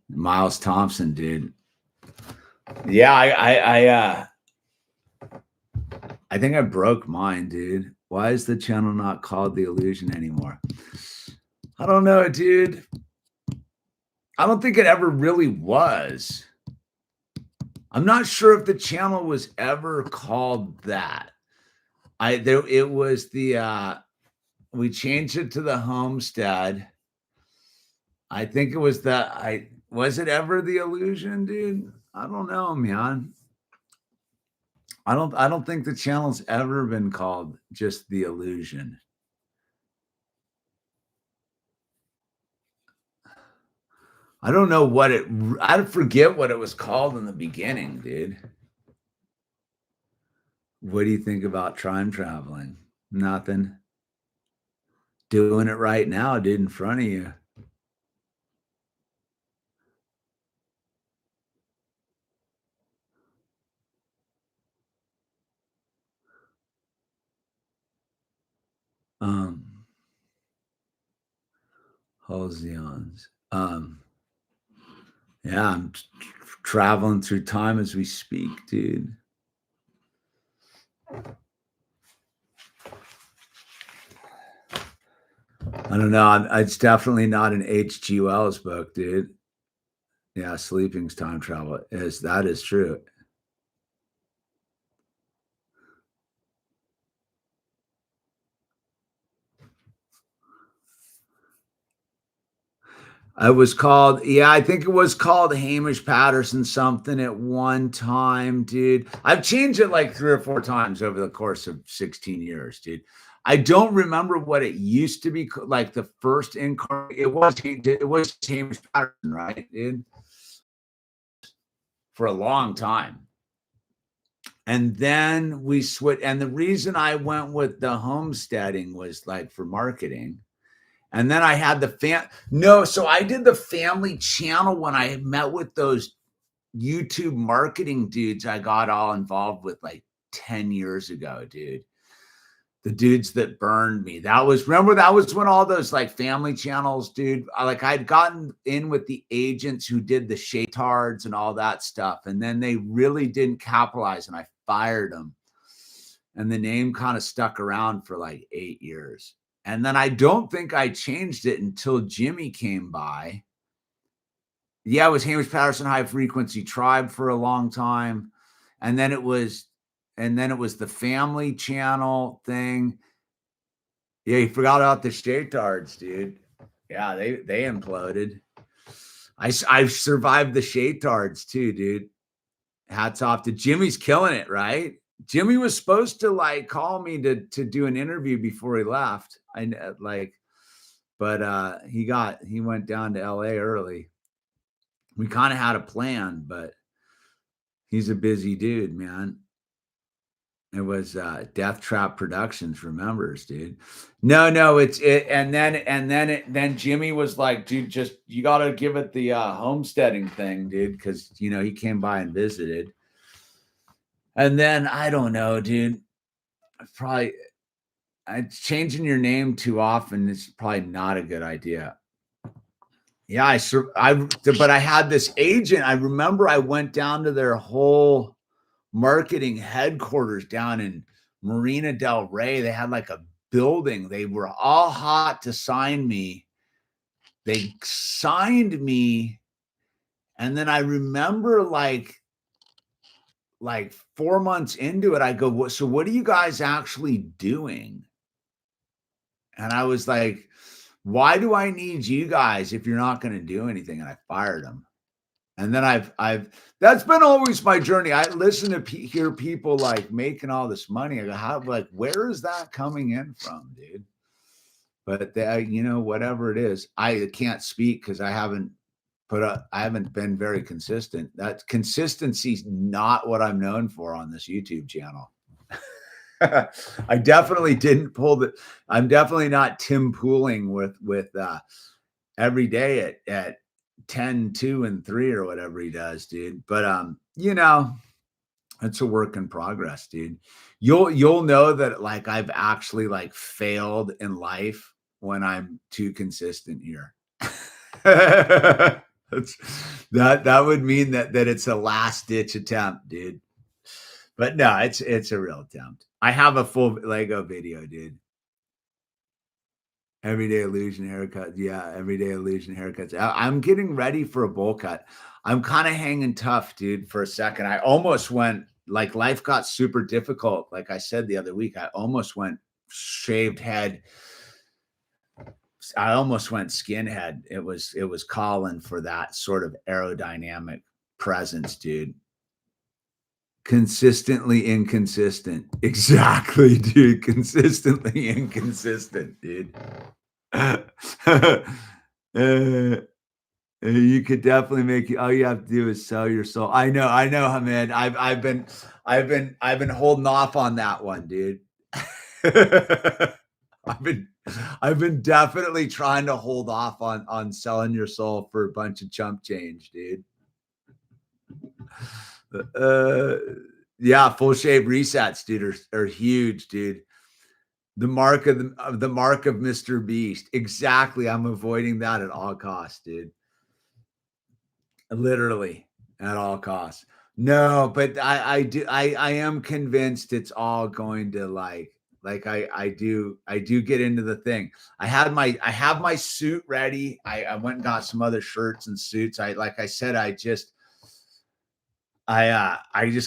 Miles Thompson, dude. Yeah, I think I broke mine, dude. Why is the channel not called The Illusion anymore? I don't know, dude. I don't think it ever really was. I'm not sure if the channel was ever called that. It was we changed it to the homestead. I think it was was it ever The Illusion, dude? I don't know, man. I don't think the channel's ever been called just The Illusion. I don't know what I forget what it was called in the beginning, dude. What do you think about time traveling? Nothing. Doing it right now, dude, in front of you. Um, Halcyons. Yeah, I'm traveling through time as we speak, dude. I don't know. It's definitely not an H.G. Wells book, dude. Yeah, sleeping's time travel. That is true. It was called, yeah, I think it was called Hamish Patterson something at one time, dude. I've changed it like 3 or 4 times over the course of 16 years, dude. I don't remember what it used to be like the first incarnate. It was Hamish Patterson, right, dude? For a long time. And then we switched. And the reason I went with the homesteading was like for marketing. And then I had so I did the family channel when I met with those YouTube marketing dudes I got all involved with like 10 years ago, dude. The dudes that burned me. Remember that was when all those like family channels, dude. I'd gotten in with the agents who did the shaytards and all that stuff. And then they really didn't capitalize and I fired them. And the name kind of stuck around for like 8 years. And then I don't think I changed it until Jimmy came by. Yeah, it was Hamish Patterson High Frequency Tribe for a long time. And then it was the family channel thing. Yeah, you forgot about the shaytards, dude. Yeah, they imploded. I survived the shaytards too, dude. Hats off to Jimmy's killing it, right? Jimmy was supposed to like call me to do an interview before he left. But he went down to LA early. We kind of had a plan, but he's a busy dude, man. It was Death Trap Productions, remembers, dude. No, then Jimmy was like, dude, you gotta give it the homesteading thing, dude, because he came by and visited. And then I don't know, dude. Probably changing your name too often is probably not a good idea. Yeah, but I had this agent. I remember I went down to their whole marketing headquarters down in Marina del Rey. They had like a building. They were all hot to sign me. They signed me. And then I remember like 4 months into it, I go, so what are you guys actually doing? And I was like, why do I need you guys if you're not going to do anything? And I fired them. And then that's been always my journey. I listen to hear people like making all this money. I go, where is that coming in from, dude? But whatever it is, I can't speak because I haven't been very consistent. That consistency's not what I'm known for on this YouTube channel. I definitely didn't I'm definitely not Tim Pooling with every day at 10, 2, and 3 or whatever he does, dude. But it's a work in progress, dude. You'll know that like I've actually like failed in life when I'm too consistent here. That would mean that it's a last ditch attempt, dude. But no, it's a real attempt. I have a full Lego video, dude. Everyday illusion haircut. Yeah, everyday illusion haircuts. I'm getting ready for a bowl cut. I'm kind of hanging tough, dude, for a second. I almost went like life got super difficult. Like I said the other week, I almost went shaved head. I almost went skinhead. It was calling for that sort of aerodynamic presence, dude. Consistently inconsistent. Exactly, dude. Consistently inconsistent, dude. Uh, you could definitely make all you have to do is sell your soul. I know, man. I've been holding off on that one, dude. I've been I've been definitely trying to hold off on selling your soul for a bunch of chump change, dude. Uh, yeah, full shape resets, dude, are huge, dude. The mark of the mark of Mr. Beast. Exactly. I'm avoiding that at all costs, dude. Literally at all costs. No, but I am convinced it's all going to I do get into the thing. I have my suit ready. I went and got some other shirts and suits. Like I said, I just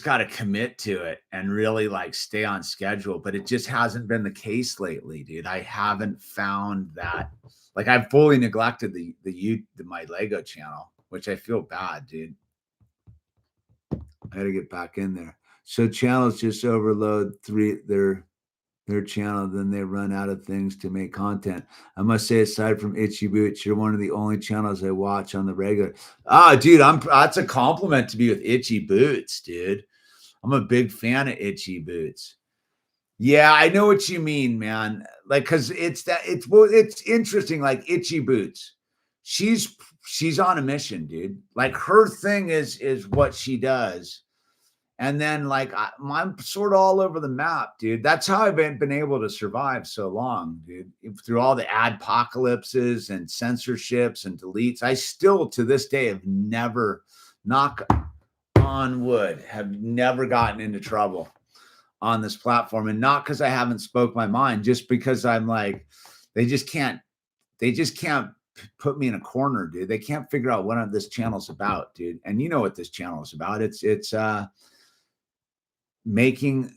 got to commit to it and really like stay on schedule, but it just hasn't been the case lately, dude. I haven't found that. Like I've fully neglected my Lego channel, which I feel bad, dude. I got to get back in there. So channels just overload their channel, then they run out of things to make content. I must say, aside from Itchy Boots, you're one of the only channels I watch on the regular. Dude, that's a compliment to be with Itchy Boots, dude. I'm a big fan of Itchy Boots. Yeah, I know what you mean, man. Like, cause it's interesting. Like Itchy Boots, she's on a mission, dude. Like her thing is what she does. And then like I'm sort of all over the map, dude. That's how I've been able to survive so long, dude. Through all the adpocalypses and censorships and deletes, I still to this day have never, knock on wood, have never gotten into trouble on this platform. And not because I haven't spoke my mind, just because I'm like, they just can't put me in a corner, dude. They can't figure out what this channel's about, dude. And you know what this channel is about. It's making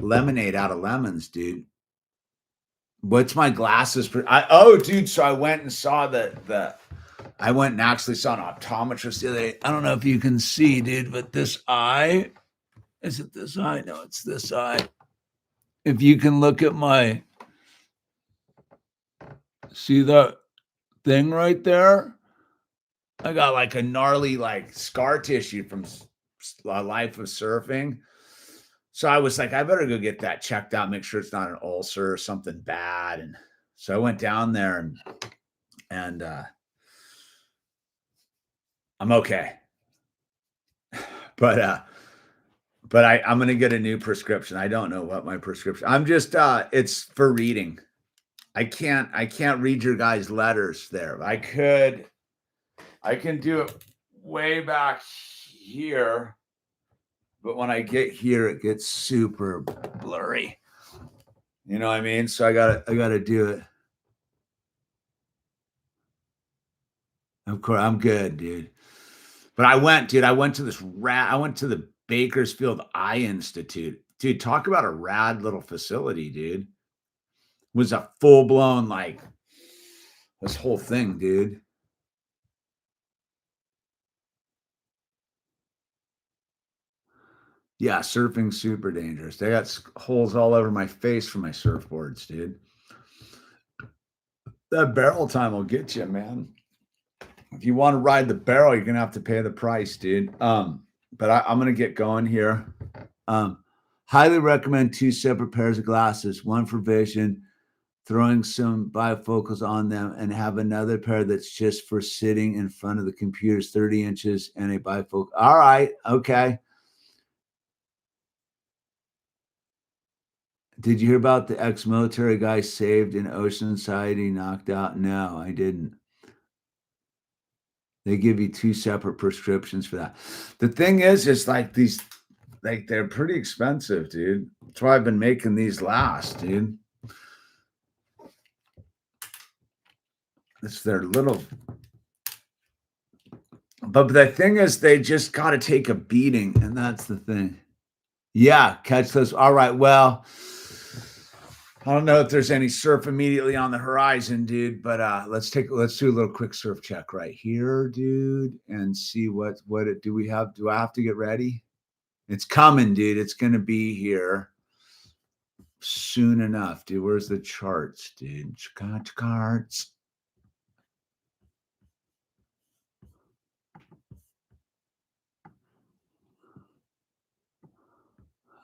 lemonade out of lemons, dude. What's my glasses? Dude. So I went and saw I went and actually saw an optometrist the other day. I don't know if you can see, dude, but this eye, is it this eye? No, it's this eye. If you can look at see the thing right there? I got like a gnarly like scar tissue from a life of surfing. So I was like, I better go get that checked out, make sure it's not an ulcer or something bad. And so I went down there and I'm okay. But I'm going to get a new prescription. I don't know what my prescription. I'm just it's for reading. I can't read your guys' letters there. I can do it way back here. But when I get here, it gets super blurry. You know what I mean? So I gotta do it. Of course, I'm good, dude. But I went to the Bakersfield Eye Institute. Dude, talk about a rad little facility, dude. It was a full-blown, like, this whole thing, dude. Yeah, surfing's super dangerous. They got holes all over my face from my surfboards, dude. That barrel time will get you, man. If you want to ride the barrel, you're gonna have to pay the price, dude. But I'm gonna get going here. Highly recommend 2 separate pairs of glasses, one for vision, throwing some bifocals on them, and have another pair that's just for sitting in front of the computers, 30 inches and a bifocal. All right, okay. Did you hear about the ex-military guy saved in Oceanside? He knocked out? No, I didn't. They give you 2 separate prescriptions for that. The thing is like these, like they're pretty expensive, dude. That's why I've been making these last, dude. It's their little, but the thing is, they just got to take a beating, and that's the thing. Yeah, catch those. All right, well, I don't know if there's any surf immediately on the horizon, dude, but let's do a little quick surf check right here, dude, and see what do we have. Do I have to get ready? It's coming, dude. It's going to be here soon enough, dude. Where's the charts, dude? Charts.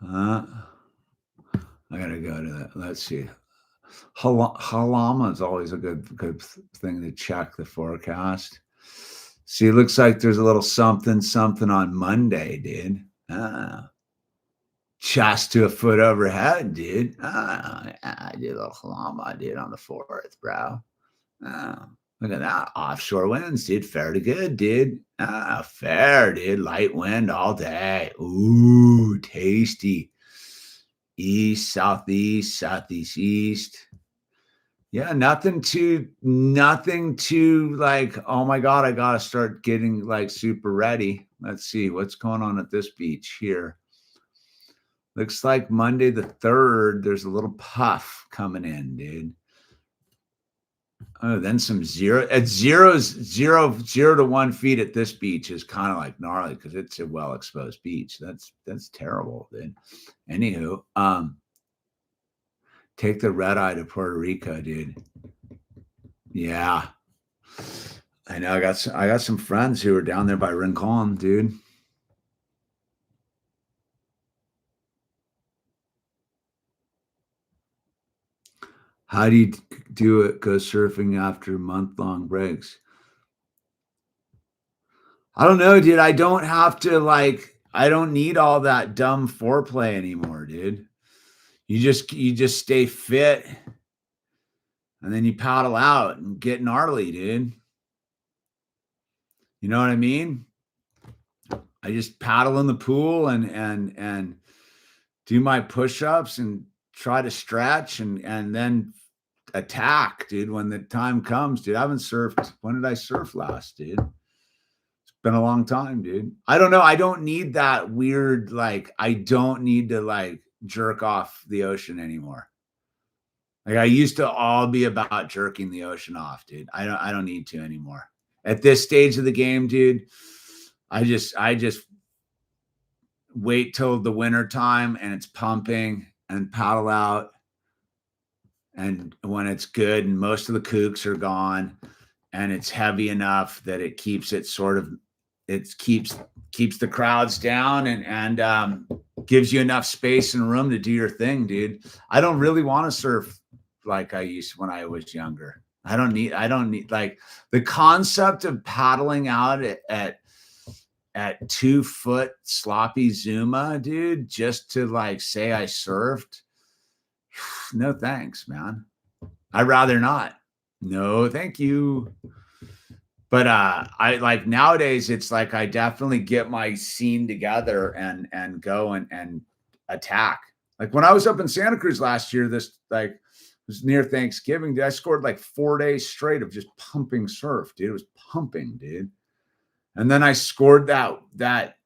I gotta go to that. Let's see. Halama is always a good thing to check the forecast. See, it looks like there's a little something on Monday, dude. Chest to a foot overhead, dude. I did a little halama, dude, on the 4th, bro. Look at that. Offshore winds, dude. Fair to good, dude. Fair, dude. Light wind all day. Ooh, tasty. East, southeast, southeast, east. Yeah, nothing too like, oh my God, I gotta start getting like super ready. Let's see what's going on at this beach here. Looks like Monday the 3rd, there's a little puff coming in, dude. Oh, then some zero at zero to 1 feet at this beach is kind of like gnarly because it's a well-exposed beach. That's terrible, dude. Anywho, take the red eye to Puerto Rico, dude. Yeah, I know. I got some friends who are down there by Rincon, dude. How do you do it? Go surfing after month-long breaks? I don't know, dude. I don't have to I don't need all that dumb foreplay anymore, dude. You just stay fit and then you paddle out and get gnarly, dude. You know what I mean? I just paddle in the pool and do my push-ups and try to stretch and then attack, dude, when the time comes, dude. I haven't surfed. When did I surf last, dude? It's been a long time, dude. I don't know. I don't need that weird, I don't need to jerk off the ocean anymore. Like I used to all be about jerking the ocean off, dude. I don't need to anymore. At this stage of the game, dude, I just wait till the winter time and it's pumping and paddle out. And when it's good and most of the kooks are gone and it's heavy enough that it keeps it keeps the crowds down and gives you enough space and room to do your thing, dude. I don't really want to surf like I used when I was younger. I don't need like the concept of paddling out at 2 foot sloppy Zuma, dude, just to say I surfed. No thanks, man. I'd rather not. No, thank you. But I nowadays it's I definitely get my scene together and go and attack. Like when I was up in Santa Cruz last year, this it was near Thanksgiving, dude, I scored 4 days straight of just pumping surf, dude. It was pumping, dude. And then I scored that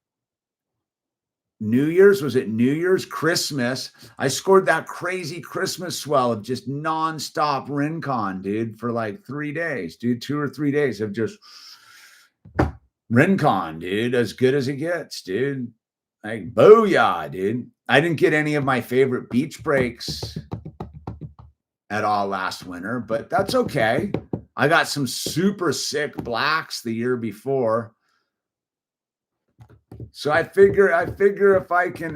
New Year's, was it New Year's, Christmas? I scored that crazy Christmas swell of just nonstop Rincon, dude, for 3 days, dude, 2 or 3 days of just Rincon, dude, as good as it gets, dude. Booyah, dude. I didn't get any of my favorite beach breaks at all last winter, but that's okay. I got some super sick blacks the year before. So I figure if I can,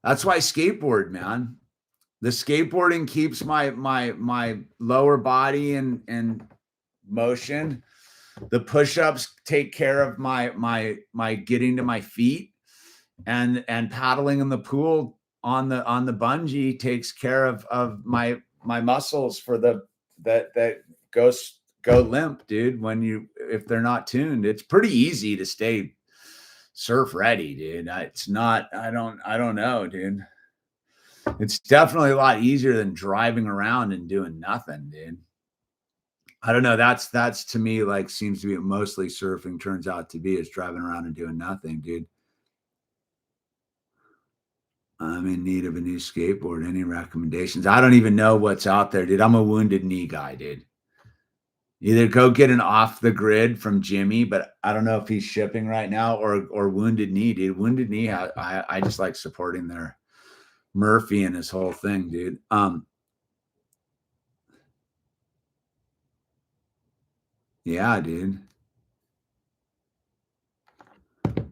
that's why I skateboard, man. The skateboarding keeps my lower body in motion. The push-ups take care of my getting to my feet, and paddling in the pool on the bungee takes care of my muscles for that go limp, dude. If they're not tuned, it's pretty easy to stay surf ready, dude. It's not. I don't know, dude. It's definitely a lot easier than driving around and doing nothing, dude. I don't know. That's to me seems to be what mostly surfing turns out to be, is driving around and doing nothing, dude. I'm in need of a new skateboard. Any recommendations? I don't even know what's out there, dude. I'm a Wounded Knee guy, dude. Either go get an off the grid from Jimmy, but I don't know if he's shipping right now, or Wounded Knee, dude. Wounded Knee, I just like supporting their Murphy and his whole thing, dude. Yeah, dude.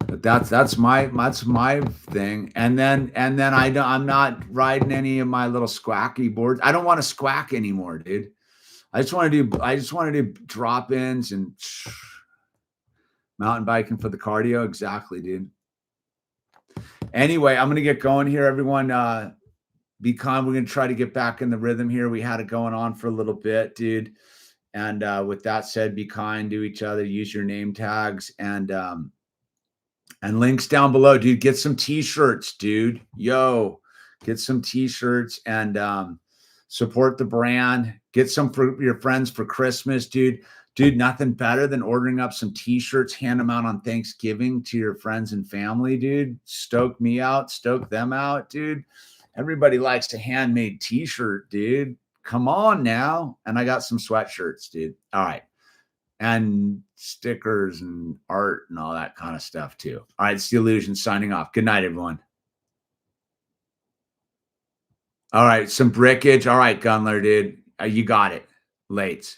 But that's my thing. And then I'm not riding any of my little squacky boards. I don't want to squack anymore, dude. I just want to do drop-ins and mountain biking for the cardio. Exactly, dude. Anyway, I'm gonna get going here, everyone. Be calm. We're gonna try to get back in the rhythm here. We had it going on for a little bit, dude. And with that said, be kind to each other. Use your name tags and links down below, dude. Get some t-shirts, dude. Yo, get some t-shirts and support the brand. Get some for your friends for Christmas, dude. Dude, nothing better than ordering up some t-shirts, hand them out on Thanksgiving to your friends and family, dude. Stoke me out, stoke them out, dude. Everybody likes a handmade t-shirt, dude. Come on now. And I got some sweatshirts, dude. All right. And stickers and art and all that kind of stuff too. All right, it's the Illusion signing off. Good night, everyone. All right, some brickage. All right, Gunler, dude. You got it. Lates.